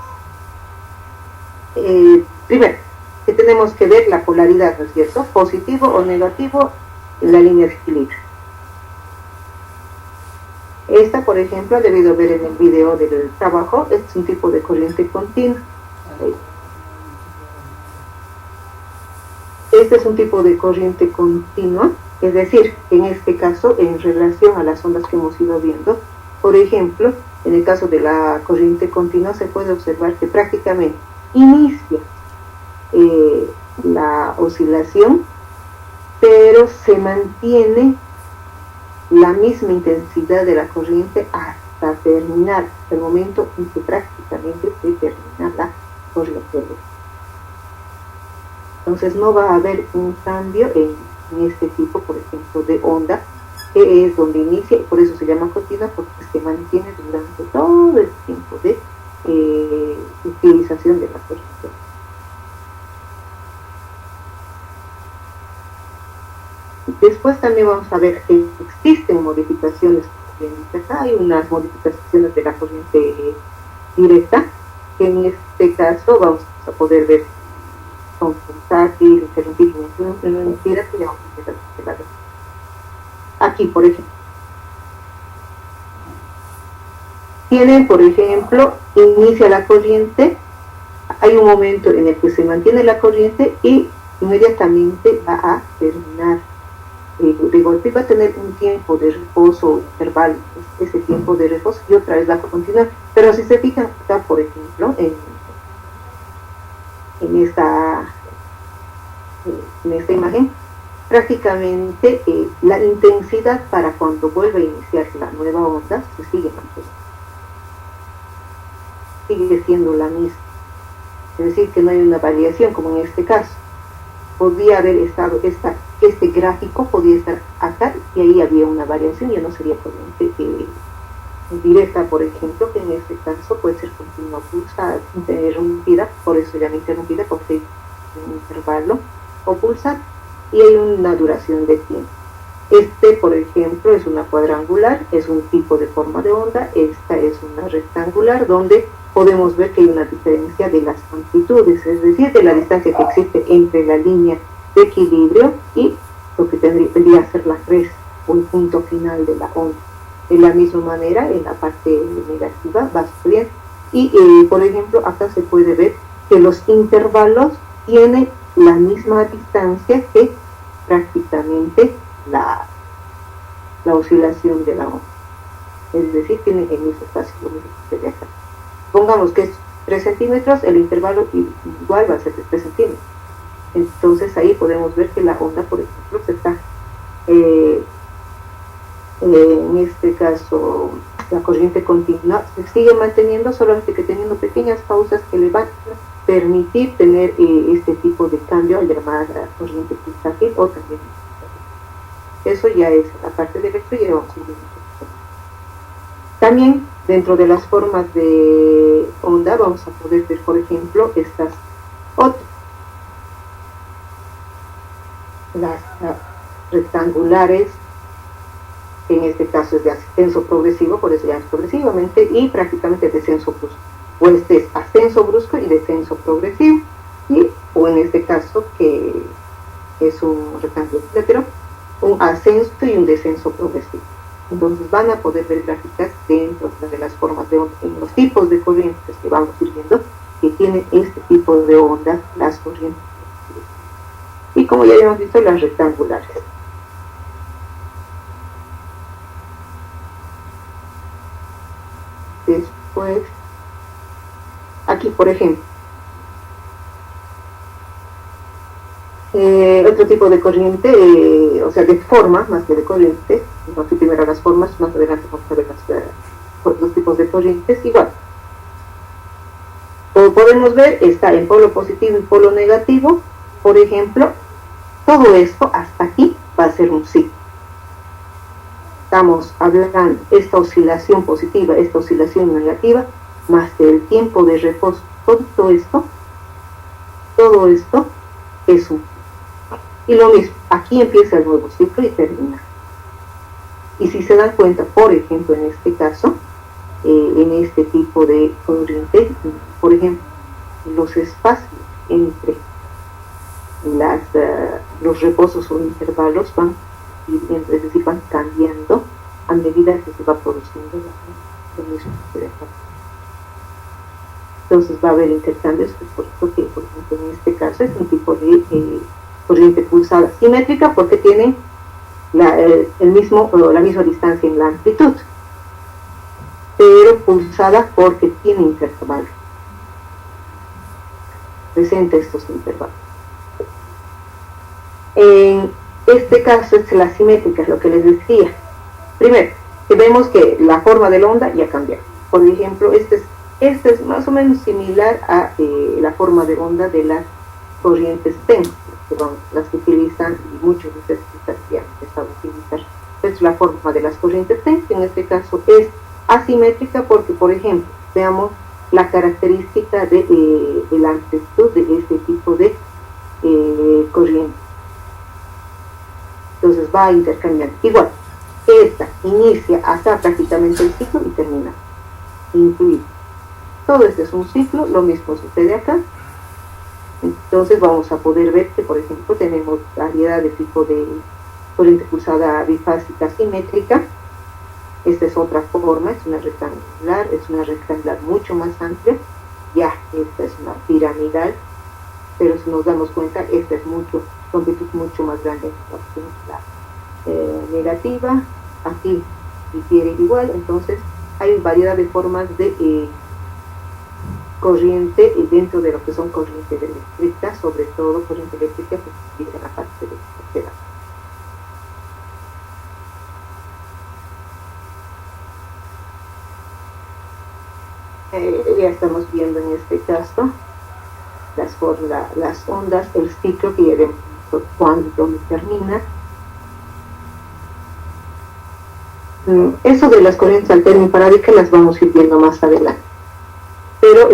primero, que tenemos que ver la polaridad, ¿no es cierto? Positivo o negativo en la línea de equilibrio. Esta, por ejemplo, ha debido ver en el video del trabajo, es un tipo de corriente continua. Este es un tipo de corriente continua, es decir, en este caso, en relación a las ondas que hemos ido viendo, por ejemplo, en el caso de la corriente continua se puede observar que prácticamente inicia la oscilación, pero se mantiene la misma intensidad de la corriente hasta terminar, el momento en que prácticamente se termina la corriente. Entonces no va a haber un cambio en este tipo, por ejemplo, de onda, que es donde inicia, y por eso se llama continua, porque se mantiene durante todo el tiempo de utilización de la corriente. Después también vamos a ver que existen modificaciones. Hay unas modificaciones de la corriente directa, que en este caso vamos a poder ver con pulsátil, interrumpir, que ya vamos a ver. Aquí, por ejemplo, tienen, por ejemplo, inicia la corriente, hay un momento en el que se mantiene la corriente y inmediatamente va a terminar. De golpe va a tener un tiempo de reposo intervalo, ese tiempo de reposo, y otra vez va a continuar. Pero si se fijan acá, por ejemplo, en esta imagen, prácticamente la intensidad para cuando vuelva a iniciar la nueva onda se sigue manteniendo, sigue siendo la misma, es decir, que no hay una variación como en este caso. Podría haber estado este gráfico, podía estar acá y ahí había una variación, ya no sería corriente directa, por ejemplo, que en este caso puede ser continua, pulsada, interrumpida, por eso llama interrumpida, porque hay un intervalo, o pulsar, y hay una duración de tiempo. Este, por ejemplo, es una cuadrangular, es un tipo de forma de onda. Esta es una rectangular, donde podemos ver que hay una diferencia de las amplitudes, es decir, de la distancia que existe entre la línea de equilibrio y lo que tendría que ser la cresta o el punto final de la onda. De la misma manera, en la parte negativa va subiendo. Y, por ejemplo, acá se puede ver que los intervalos tienen la misma distancia que prácticamente la oscilación de la onda. Es decir, tiene el mismo espacio de acá. Pongamos que es 3 centímetros, el intervalo igual va a ser de 3 centímetros. Entonces ahí podemos ver que la onda, por ejemplo, se está, en este caso, la corriente continua se sigue manteniendo, solamente que teniendo pequeñas pausas que le van a permitir tener este tipo de cambio al llamar corriente pulsátil o también. Eso ya es la parte de electro y vamos a ir. También dentro de las formas de onda vamos a poder ver, por ejemplo, estas otras, las rectangulares, que en este caso es de ascenso progresivo, por eso ya es progresivamente, y prácticamente descenso brusco, o este es ascenso brusco y descenso progresivo, o en este caso que es un rectángulo pero un ascenso y un descenso progresivo. Entonces van a poder ver gráficas dentro de las formas de onda, en los tipos de corrientes que vamos a ir viendo, que tienen este tipo de ondas, las corrientes. Y como ya habíamos visto, las rectangulares. Después, aquí por ejemplo, otro tipo de corriente, o sea, de forma, más que de corriente. Aquí primero las formas, más adelante vamos a ver los tipos de corrientes. Igual, como podemos ver, está en polo positivo y polo negativo. Por ejemplo, todo esto hasta aquí va a ser un ciclo. Estamos hablando de esta oscilación positiva, esta oscilación negativa, más el tiempo de reposo. Todo esto es un. Y lo mismo, aquí empieza el nuevo ciclo y termina. Y si se dan cuenta, por ejemplo, en este caso, en este tipo de corriente, por ejemplo, los espacios entre los reposos o intervalos van, es decir, van cambiando a medida que se va produciendo el mismo intervalo. Entonces va a haber intercambios, por ejemplo, en este caso es un tipo de corriente pulsada simétrica porque tienen la misma distancia en la amplitud, pero pulsada porque tiene intervalos, presenta estos intervalos. En este caso es la simétrica, es lo que les decía. Primero, que vemos que la forma de la onda ya cambia. Por ejemplo, este es más o menos similar a la forma de onda de las corrientes TEN, las que utilizan, y muchos de ustedes ya han empezado a utilizar. Es la forma de las corrientes TEN, que en este caso es asimétrica porque, por ejemplo, veamos la característica de la amplitud de este tipo de corriente. Entonces va a intercambiar. Igual, esta inicia hasta prácticamente el ciclo y termina. Incluido. Todo este es un ciclo, lo mismo sucede acá. Entonces vamos a poder ver que, por ejemplo, tenemos variedad de tipo de corriente pulsada bifásica simétrica. Esta es otra forma, es una rectangular mucho más amplia. Ya, esta es una piramidal, pero si nos damos cuenta, esta es longitud mucho más grande. La negativa, aquí difiere igual, entonces hay variedad de formas de corriente dentro de lo que son corrientes eléctricas, sobre todo corriente eléctrica que se divide en la parte de la. Ya estamos viendo en este caso las ondas, el ciclo que ya vemos cuando termina. Eso de las corrientes alterno-parábicas las vamos a ir viendo más adelante. Pero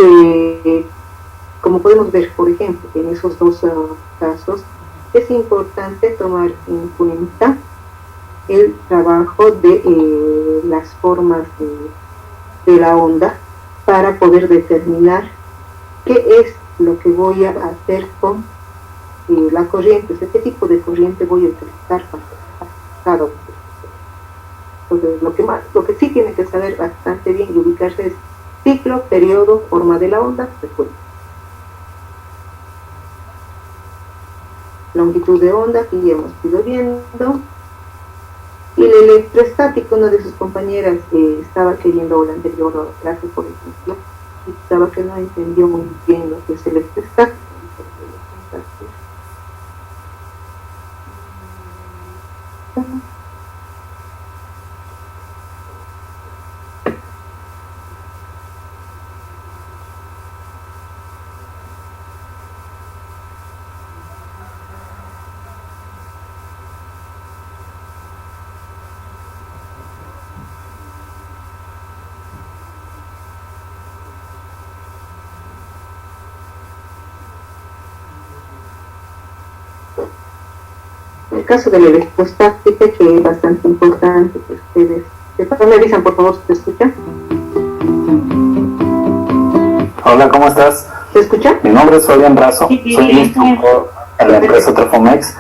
como podemos ver, por ejemplo, en esos dos casos, es importante tomar en cuenta el trabajo de las formas de la onda para poder determinar qué es lo que voy a hacer con la corriente, o sea, qué tipo de corriente voy a utilizar para cada uno. Entonces, lo que sí tiene que saber bastante bien y ubicarse es ciclo, periodo, forma de la onda, frecuencia. Longitud de onda, aquí ya hemos ido viendo. Y el electroestático, una de sus compañeras estaba queriendo, la anterior clase, por ejemplo, y estaba que no entendió muy bien lo que es el electroestático. El caso de la electrostática, que es bastante importante que ustedes me avisan, por favor, si se escucha. Hola, ¿cómo estás? ¿Se escucha? Mi nombre es Fabián Brazo, soy instructor en la empresa Trafomex,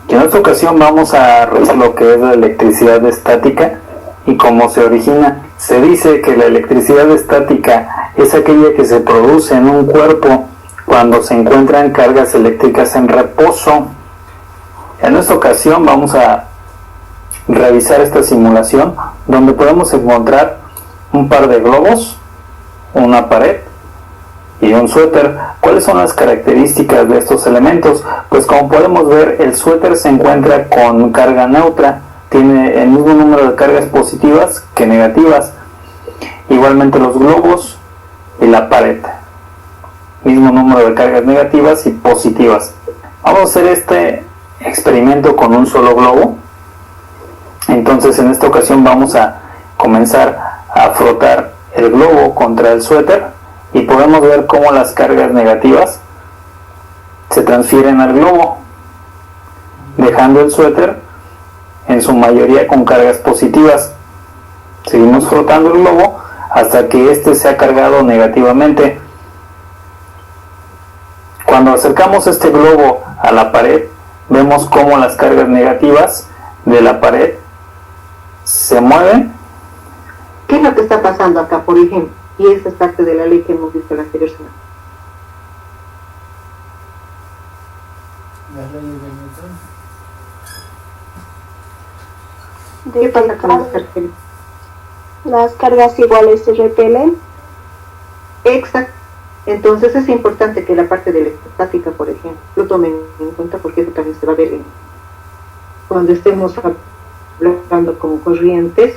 y en esta ocasión vamos a revisar lo que es la electricidad estática y cómo se origina. Se dice que la electricidad estática es aquella que se produce en un cuerpo cuando se encuentran cargas eléctricas en reposo. En esta ocasión vamos a revisar esta simulación donde podemos encontrar un par de globos, una pared y un suéter. ¿Cuáles son las características de estos elementos? Pues como podemos ver, el suéter se encuentra con carga neutra, tiene el mismo número de cargas positivas que negativas. Igualmente los globos y la pared, mismo número de cargas negativas y positivas. Vamos a hacer este experimento con un solo globo. Entonces en esta ocasión vamos a comenzar a frotar el globo contra el suéter y podemos ver cómo las cargas negativas se transfieren al globo, dejando el suéter en su mayoría con cargas positivas. Seguimos frotando el globo hasta que éste se ha cargado negativamente. Cuando acercamos este globo a la pared, vemos cómo las cargas negativas de la pared se mueven. ¿Qué es lo que está pasando acá, por ejemplo? Y esta es parte de la ley que hemos visto en la anterior semana. Las leyes de Newton. ¿Qué pasa con las cargas? Las cargas iguales se repelen. Exacto. Entonces es importante que la parte de electrostática, por ejemplo, lo tomen en cuenta porque eso también se va a ver cuando estemos hablando con corrientes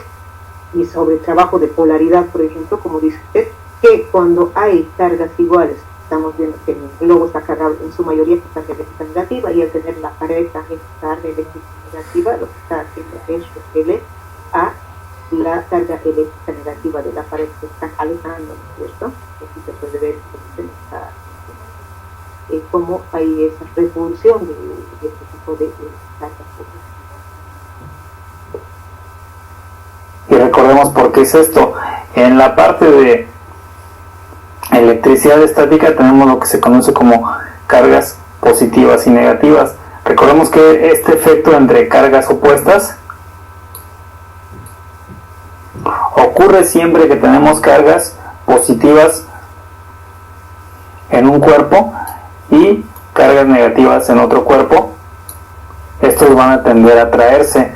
y sobre trabajo de polaridad, por ejemplo, como dice usted, que cuando hay cargas iguales, estamos viendo que el globo está cargado en su mayoría con carga eléctrica negativa, y al tener la pared también carga eléctrica negativa, lo que está haciendo es repele a la carga eléctrica negativa de la pared que está alejando, ¿no es cierto? Aquí se puede ver cómo hay esa repulsión de este tipo de cargas. Recordemos por qué es esto. En la parte de electricidad estática tenemos lo que se conoce como cargas positivas y negativas. Recordemos que este efecto entre cargas opuestas ocurre siempre que tenemos cargas positivas en un cuerpo y cargas negativas en otro cuerpo. Estos van a tender a atraerse.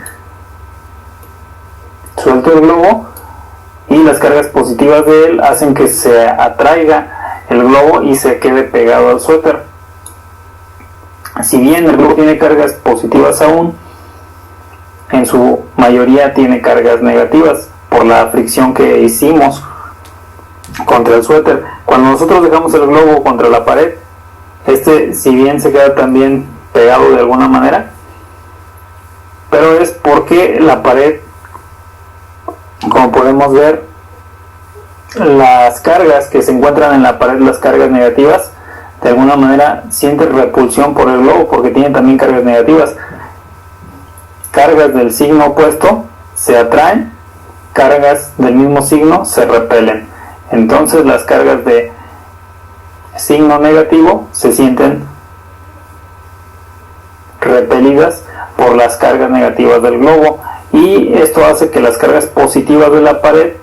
Suelto el globo y las cargas positivas de él hacen que se atraiga el globo y se quede pegado al suéter. Si bien el globo tiene cargas positivas aún, en su mayoría tiene cargas negativas por la fricción que hicimos contra el suéter. Cuando nosotros dejamos el globo contra la pared, si bien se queda también pegado de alguna manera, pero es porque la pared, como podemos ver, las cargas que se encuentran en la pared, las cargas negativas, de alguna manera sienten repulsión por el globo porque tiene también cargas negativas. Cargas del signo opuesto se atraen, cargas del mismo signo se repelen. Entonces las cargas de signo negativo se sienten repelidas por las cargas negativas del globo, y esto hace que las cargas positivas de la pared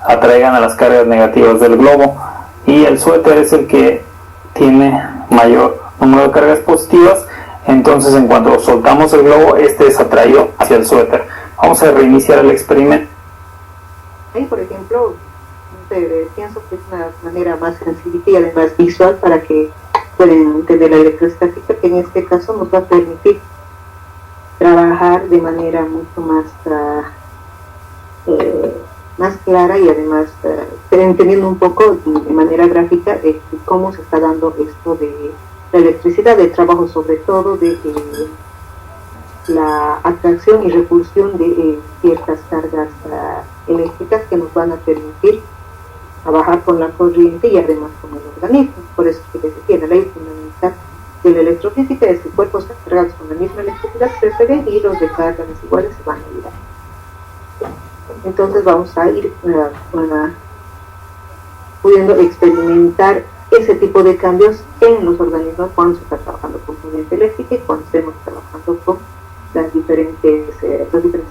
atraigan a las cargas negativas del globo, y el suéter es el que tiene mayor número de cargas positivas. Entonces en cuanto soltamos el globo, este es atraído hacia el suéter. Vamos a reiniciar el experimento. Ahí, por ejemplo, pienso que es una manera más sencilla y además visual para que puedan entender la electrostática, que en este caso nos va a permitir trabajar de manera mucho más más clara y además entendiendo un poco de manera gráfica cómo se está dando esto de la electricidad, del trabajo sobre todo de la atracción y repulsión de ciertas cargas eléctricas que nos van a permitir trabajar con la corriente y además con el organismo. Por eso es que les decía, la ley fundamental de la electrofísica es que cuerpos cargados con la misma electricidad preceden y los de cargas desiguales se van a ir. Entonces vamos a ir pudiendo experimentar ese tipo de cambios en los organismos cuando se está trabajando con corriente eléctrica y cuando estemos trabajando con los diferentes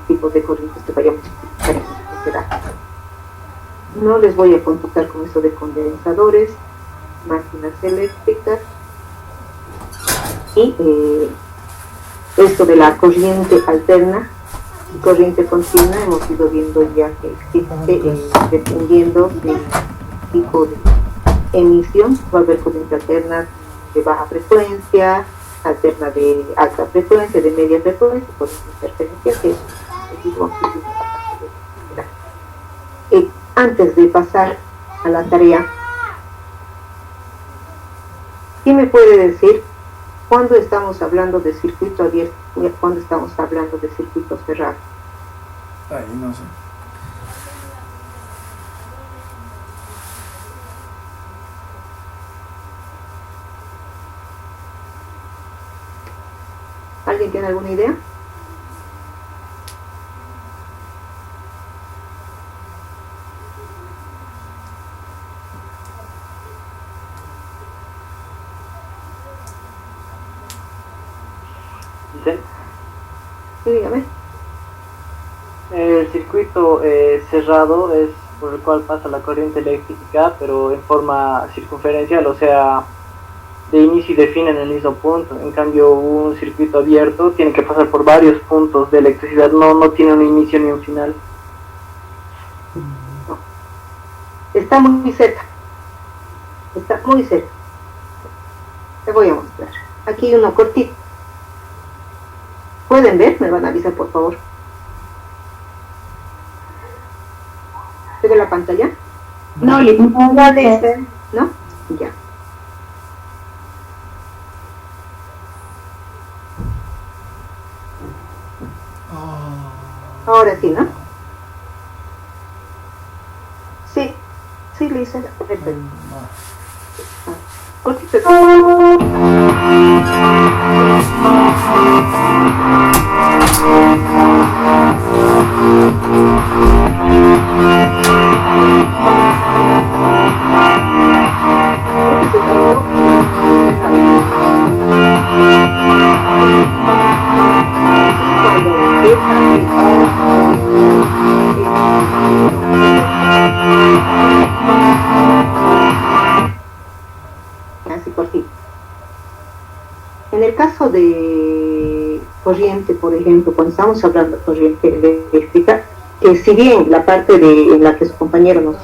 tipos de corrientes que vayamos a utilizar. No les voy a computar con esto de condensadores, máquinas eléctricas y esto de la corriente alterna y corriente continua. Hemos ido viendo ya que existe dependiendo del tipo de emisión. Va a haber corriente alterna de baja frecuencia, alterna de alta frecuencia, de media frecuencia, corriente interferencia, que es el tipo de. Antes de pasar a la tarea, ¿quién me puede decir cuándo estamos hablando de circuito abierto y cuándo estamos hablando de circuito cerrado? Ahí no sé. ¿Alguien tiene alguna idea? Sí, dígame. El circuito cerrado es por el cual pasa la corriente eléctrica, pero en forma circunferencial, o sea, de inicio y de fin en el mismo punto. En cambio, un circuito abierto tiene que pasar por varios puntos de electricidad, no tiene un inicio ni un final. No. Está muy cerca. Está muy cerca. Te voy a mostrar. Aquí hay uno cortito. ¿Pueden ver? Me van a avisar, por favor. ¿Se ve la pantalla? No, no dice. ¿No? Ya. Ahora sí, ¿no? Sí, sí, Lisa. Perfecto. Cortito. Así por sí. En el caso de corriente, por ejemplo, cuando estamos hablando de corriente eléctrica, que si bien la parte en la que su compañero nos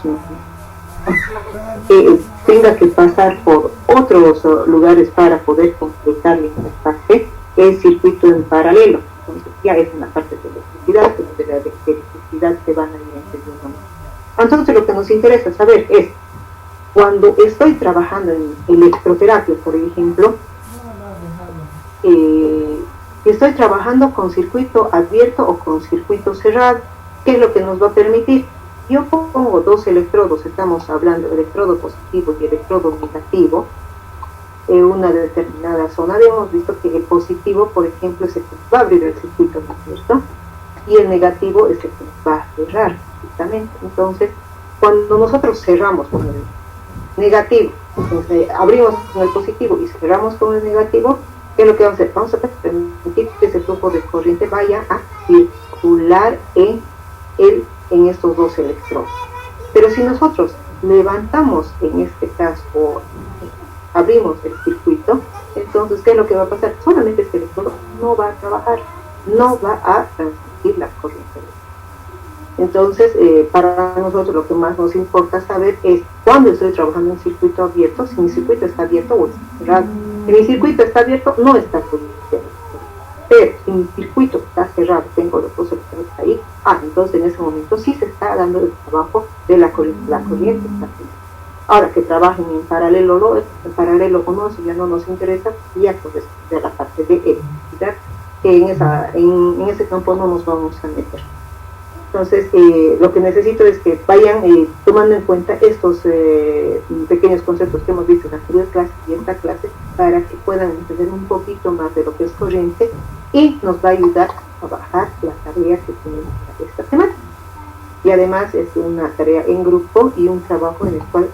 tenga que pasar por otros lugares para poder completar el mensaje, el circuito en paralelo. Entonces ya es una parte de electricidad, de la electricidad se van a ir entendiendo más. Entonces lo que nos interesa saber es, cuando estoy trabajando en electroterapia, por ejemplo, estoy trabajando con circuito abierto o con circuito cerrado, ¿qué es lo que nos va a permitir? Yo pongo dos electrodos, estamos hablando de electrodo positivo y electrodo negativo, en una determinada zona. Hemos visto que el positivo, por ejemplo, es el que va a abrir el circuito, ¿no es cierto? Y el negativo es el que nos va a cerrar, justamente. Entonces, cuando nosotros cerramos con el negativo, entonces abrimos con el positivo y cerramos con el negativo, ¿qué es lo que vamos a hacer? Vamos a permitir que ese flujo de corriente vaya a circular en estos dos electrodos. Pero si nosotros levantamos, en este caso, abrimos el circuito, entonces, ¿qué es lo que va a pasar? Solamente este electrodo no va a trabajar, no va a transmitir la corriente eléctrica. Entonces, para nosotros lo que más nos importa saber es cuándo estoy trabajando en circuito abierto, si mi circuito está abierto o está cerrado. Si mi circuito está abierto, no está corriente. Pero si mi circuito está cerrado, tengo los dos electrodos ahí, entonces en ese momento sí se está dando el trabajo de la corriente está cerrada. Ahora, que trabajen en paralelo o no, eso ya no nos interesa, ya corresponde a la parte de electricidad, que en ese campo no nos vamos a meter. Entonces, lo que necesito es que vayan tomando en cuenta estos pequeños conceptos que hemos visto en la anterior clase y esta clase, para que puedan entender un poquito más de lo que es corriente, y nos va a ayudar a bajar la tarea que tenemos para esta semana. Y además es una tarea en grupo y un trabajo en el cual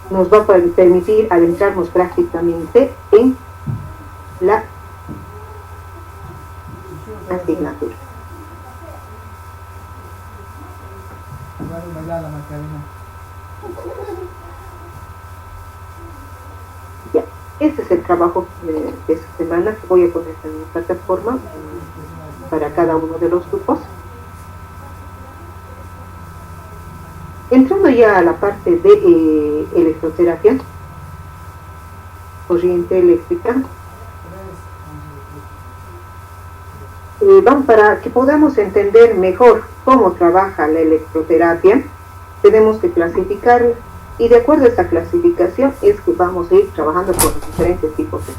nos va a permitir adentrarnos prácticamente en la asignatura. Ya, este es el trabajo de esta semana que voy a poner en mi plataforma para cada uno de los grupos. Entrando ya a la parte de electroterapia, corriente eléctrica, para que podamos entender mejor cómo trabaja la electroterapia, tenemos que clasificarla, y de acuerdo a esta clasificación es que vamos a ir trabajando con los diferentes tipos de.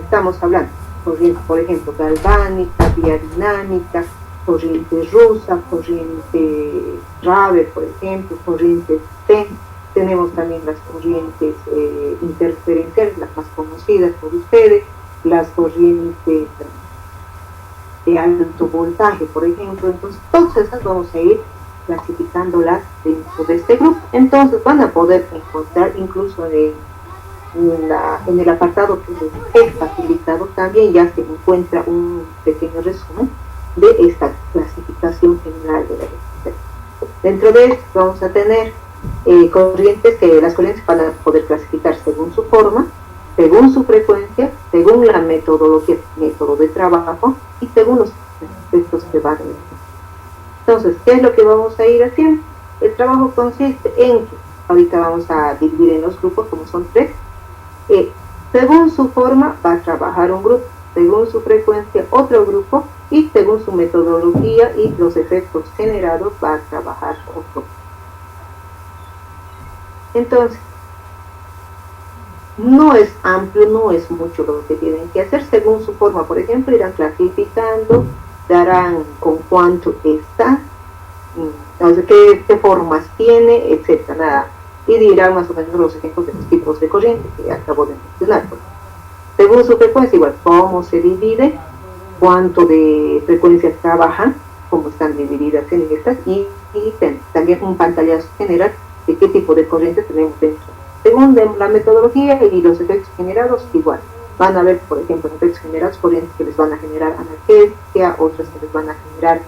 Estamos hablando corriente, por ejemplo, galvánica, biodinámica, corriente rusa, corriente Ravel, por ejemplo, corriente TEN. Tenemos también las corrientes interferenciales, las más conocidas por ustedes, las corrientes de alto voltaje, por ejemplo. Entonces, todas esas vamos a ir clasificándolas dentro de este grupo. Entonces, van a poder encontrar incluso en el apartado que les he facilitado, también ya se encuentra un pequeño resumen de esta clasificación general de la electricidad. Dentro de esto vamos a tener corrientes, que las corrientes van a poder clasificar según su forma, según su frecuencia, según la metodología, método de trabajo, y según los aspectos que van a ver. Entonces, ¿qué es lo que vamos a ir haciendo? El trabajo consiste en que ahorita vamos a dividir en los grupos, como son 3. Según su forma va a trabajar un grupo, según su frecuencia otro grupo, y según su metodología y los efectos generados va a trabajar otro. Entonces, no es amplio, no es mucho lo que tienen que hacer. Según su forma, por ejemplo, irán clasificando, darán con cuánto está, entonces qué formas tiene, etcétera, nada. Y dirán más o menos los ejemplos de los tipos de corriente que acabo de mencionar. Según su frecuencia, igual cómo se divide, cuánto de frecuencias trabajan, cómo están divididas en estas, y también un pantallazo general de qué tipo de corriente tenemos dentro. Según la metodología y los efectos generados, igual. Van a ver, por ejemplo, efectos generados, corrientes que les van a generar analgesia, otras que les van a generar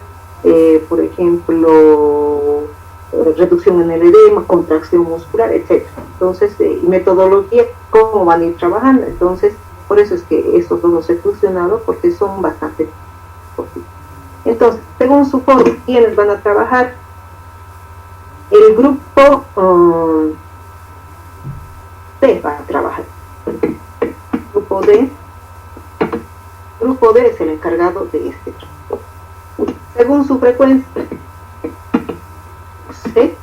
por ejemplo, reducción en el edema, contracción muscular, etc. Entonces, y metodología, cómo van a ir trabajando. Entonces, por eso es que estos dos los he fusionado, porque son bastante posibles. Entonces, según su forma, ¿quiénes van a trabajar? El grupo D va a trabajar. Grupo D es el encargado de este trabajo. Según su frecuencia, C,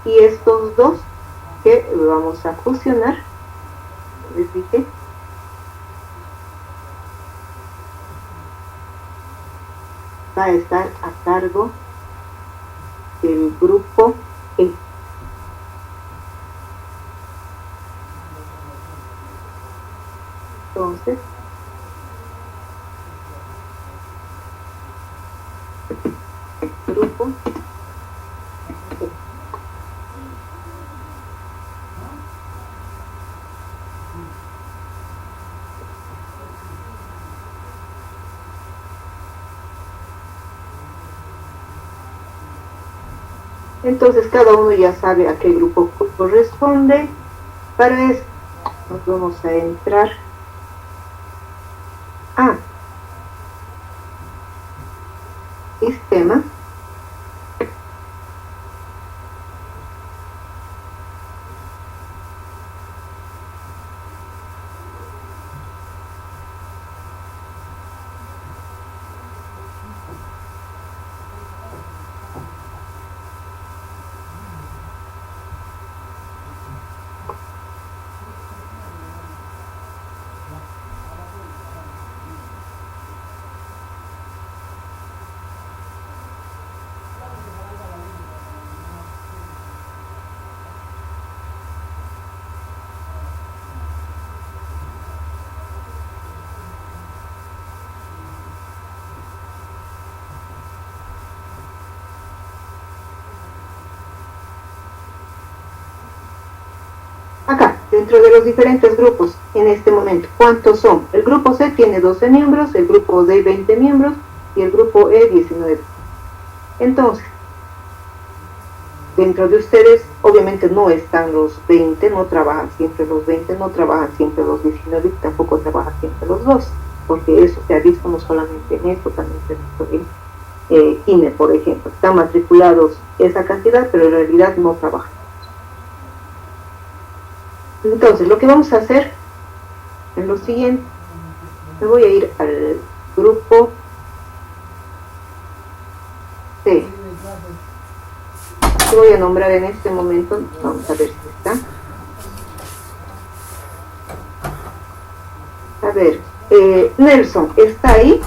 y estos dos que vamos a fusionar, les dije, va a estar a cargo del grupo E. Entonces, grupo E. Entonces cada uno ya sabe a qué grupo corresponde. Para eso nos vamos a entrar a sistema, acá, dentro de los diferentes grupos, en este momento, ¿cuántos son? El grupo C tiene 12 miembros, el grupo D 20 miembros y el grupo E 19. Entonces, dentro de ustedes, obviamente no están los 20, no trabajan siempre los 20, no trabajan siempre los 19 y tampoco trabajan siempre los 2, porque eso se ha visto no solamente en esto, también se ha visto en INE, por ejemplo. Están matriculados esa cantidad, pero en realidad no trabajan. Entonces, lo que vamos a hacer en lo siguiente, me voy a ir al grupo C. Te voy a nombrar en este momento, vamos a ver si está. A ver, Nelson, ¿está ahí?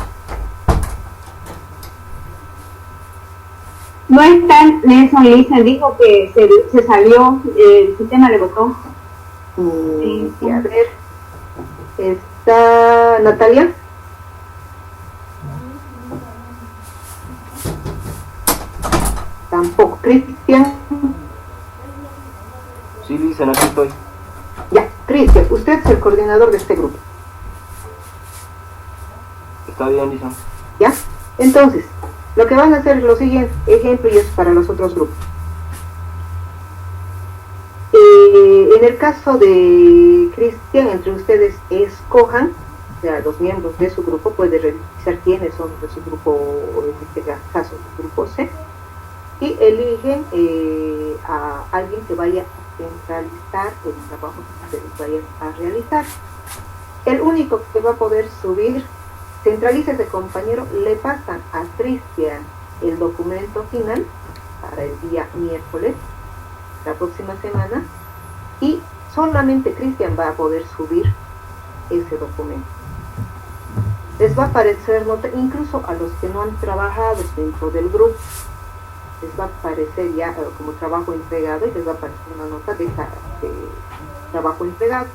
No está Nelson Lisa, dijo que se salió, el sistema le botó. Sí, a ver, ¿está Natalia? Tampoco. ¿Cristian? Sí, dicen, aquí estoy. Ya, Cristian, usted es el coordinador de este grupo. Está bien, dicen. ¿Ya? Entonces, lo que van a hacer es lo siguiente, ejemplo, y es para los otros grupos. En el caso de Cristian, entre ustedes escojan, o sea, los miembros de su grupo, puede revisar quiénes son de su grupo, en este caso, del grupo C, y eligen a alguien que vaya a centralizar el trabajo que ustedes vayan a realizar. El único que va a poder subir, centraliza ese compañero, le pasan a Cristian el documento final para el día miércoles, la próxima semana, y solamente Cristian va a poder subir ese documento. Les va a aparecer nota, incluso a los que no han trabajado dentro del grupo, les va a aparecer ya como trabajo entregado y les va a aparecer una nota de trabajo entregado.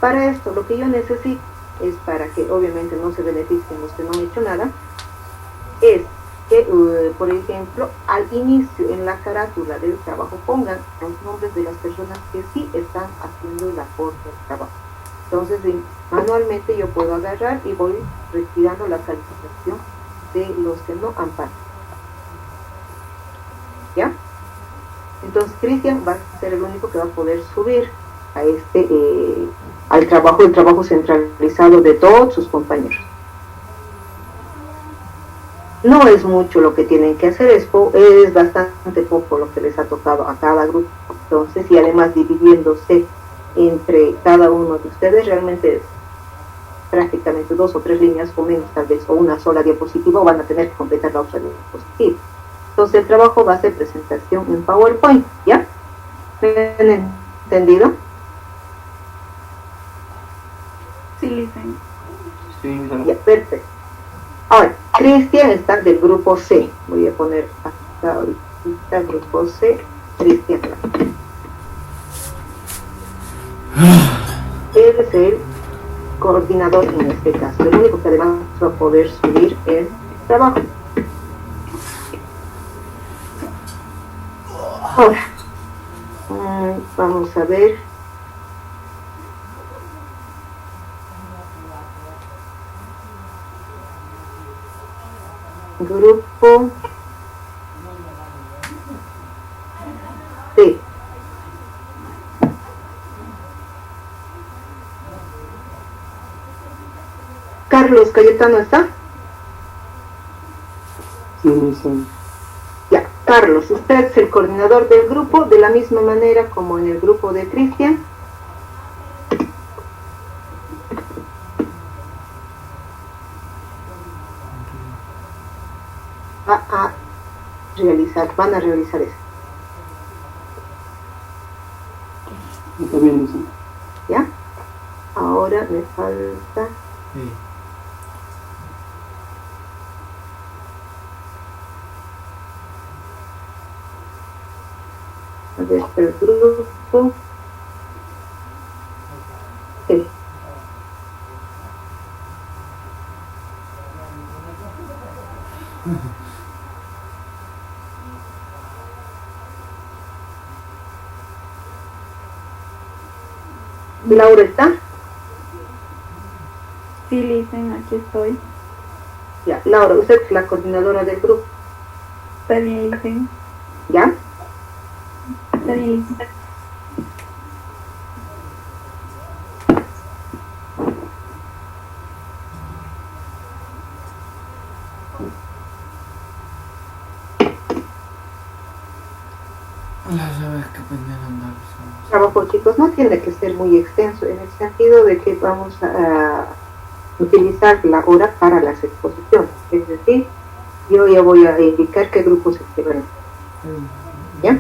Para esto, lo que yo necesito es, para que obviamente no se beneficien los que no han hecho nada, es que, por ejemplo, al inicio en la carátula del trabajo pongan los nombres de las personas que sí están haciendo el aporte del trabajo. Entonces, manualmente yo puedo agarrar y voy retirando la calificación de los que no han participado. ¿Ya? Entonces Cristian va a ser el único que va a poder subir a el trabajo centralizado de todos sus compañeros. No es mucho lo que tienen que hacer, es bastante poco lo que les ha tocado a cada grupo. Entonces, y además dividiéndose entre cada uno de ustedes, realmente es prácticamente 2 o 3 líneas o menos, tal vez, o una sola diapositiva, o van a tener que completar la otra diapositiva. Entonces, el trabajo va a ser presentación en PowerPoint, ¿ya? ¿Me han entendido? Sí, Lisen. Sí, Ya, perfecto. Ahora, Cristian está del grupo C. Voy a poner acá ahorita el grupo C, Cristian. Él es el coordinador en este caso, el único que además va a poder subir el trabajo. Ahora, vamos a ver. Grupo C. Carlos Cayetano está. Sí, dicen. Ya, Carlos, usted es el coordinador del grupo, de la misma manera como en el grupo de Cristian. Van a realizar eso. Está bien, dicen. ¿Ya? Ahora me falta... Sí. A ver, el grupo... Sí. Laura está. Sí, Lisen, aquí estoy. Ya, Laura, usted es la coordinadora del grupo. Está bien, Lisen. ¿Ya? Está bien, Lisen. Trabajo, chicos, no tiene que ser muy extenso en el sentido de que vamos a utilizar la hora para las exposiciones, es decir, yo ya voy a indicar qué grupos se van, ¿ya?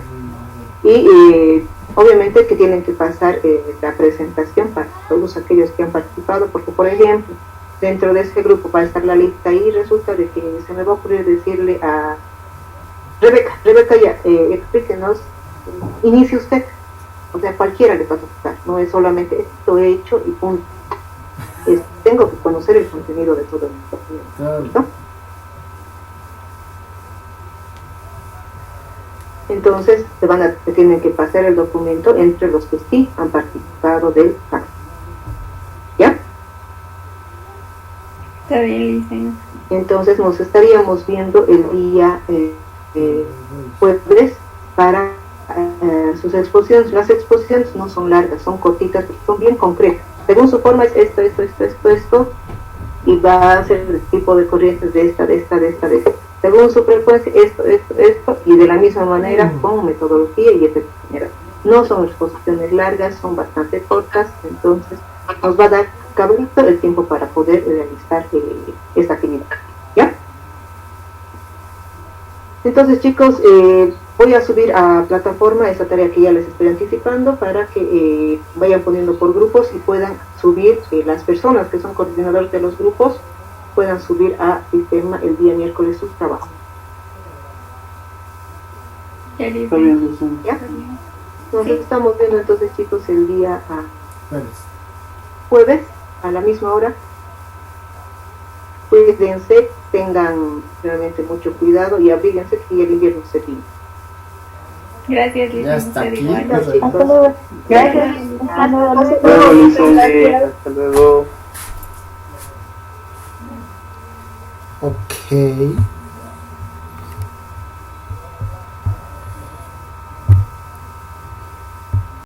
Y obviamente que tienen que pasar la presentación para todos aquellos que han participado, porque por ejemplo, dentro de ese grupo va a estar la lista y resulta de que se me va a ocurrir decirle a Rebeca ya, explíquenos, inicie usted. O sea, cualquiera le va a tocar, no es solamente esto he hecho y punto. Tengo que conocer el contenido de todo el documento. ¿No? Entonces, tienen que pasar el documento entre los que sí han participado del pacto. ¿Ya? Está bien, Lisen. Entonces, nos estaríamos viendo el día jueves para sus exposiciones. Las exposiciones no son largas, son cortitas, son bien concretas. Según su forma es esto, y va a ser el tipo de corrientes de esta. Según su frecuencia, esto, y de la misma manera con metodología y efectividad. No son exposiciones largas, son bastante cortas, entonces nos va a dar cabrito el tiempo para poder realizar esta actividad. ¿Ya? Entonces, chicos, voy a subir a plataforma esa tarea que ya les estoy anticipando para que vayan poniendo por grupos y puedan subir, las personas que son coordinadores de los grupos puedan subir a sistema el día miércoles sus trabajos. Ya, Lisen. Está bien, dicen. ¿Ya? Nos estamos viendo entonces, chicos, el día Jueves. jueves a la misma hora. Cuídense, tengan realmente mucho cuidado y abríguense que el invierno se viene. Gracias, Lisen. Ya está aquí. Gracias, Pues, chicos. Hasta luego. Gracias. Hasta luego. Hasta luego. ok. Ok.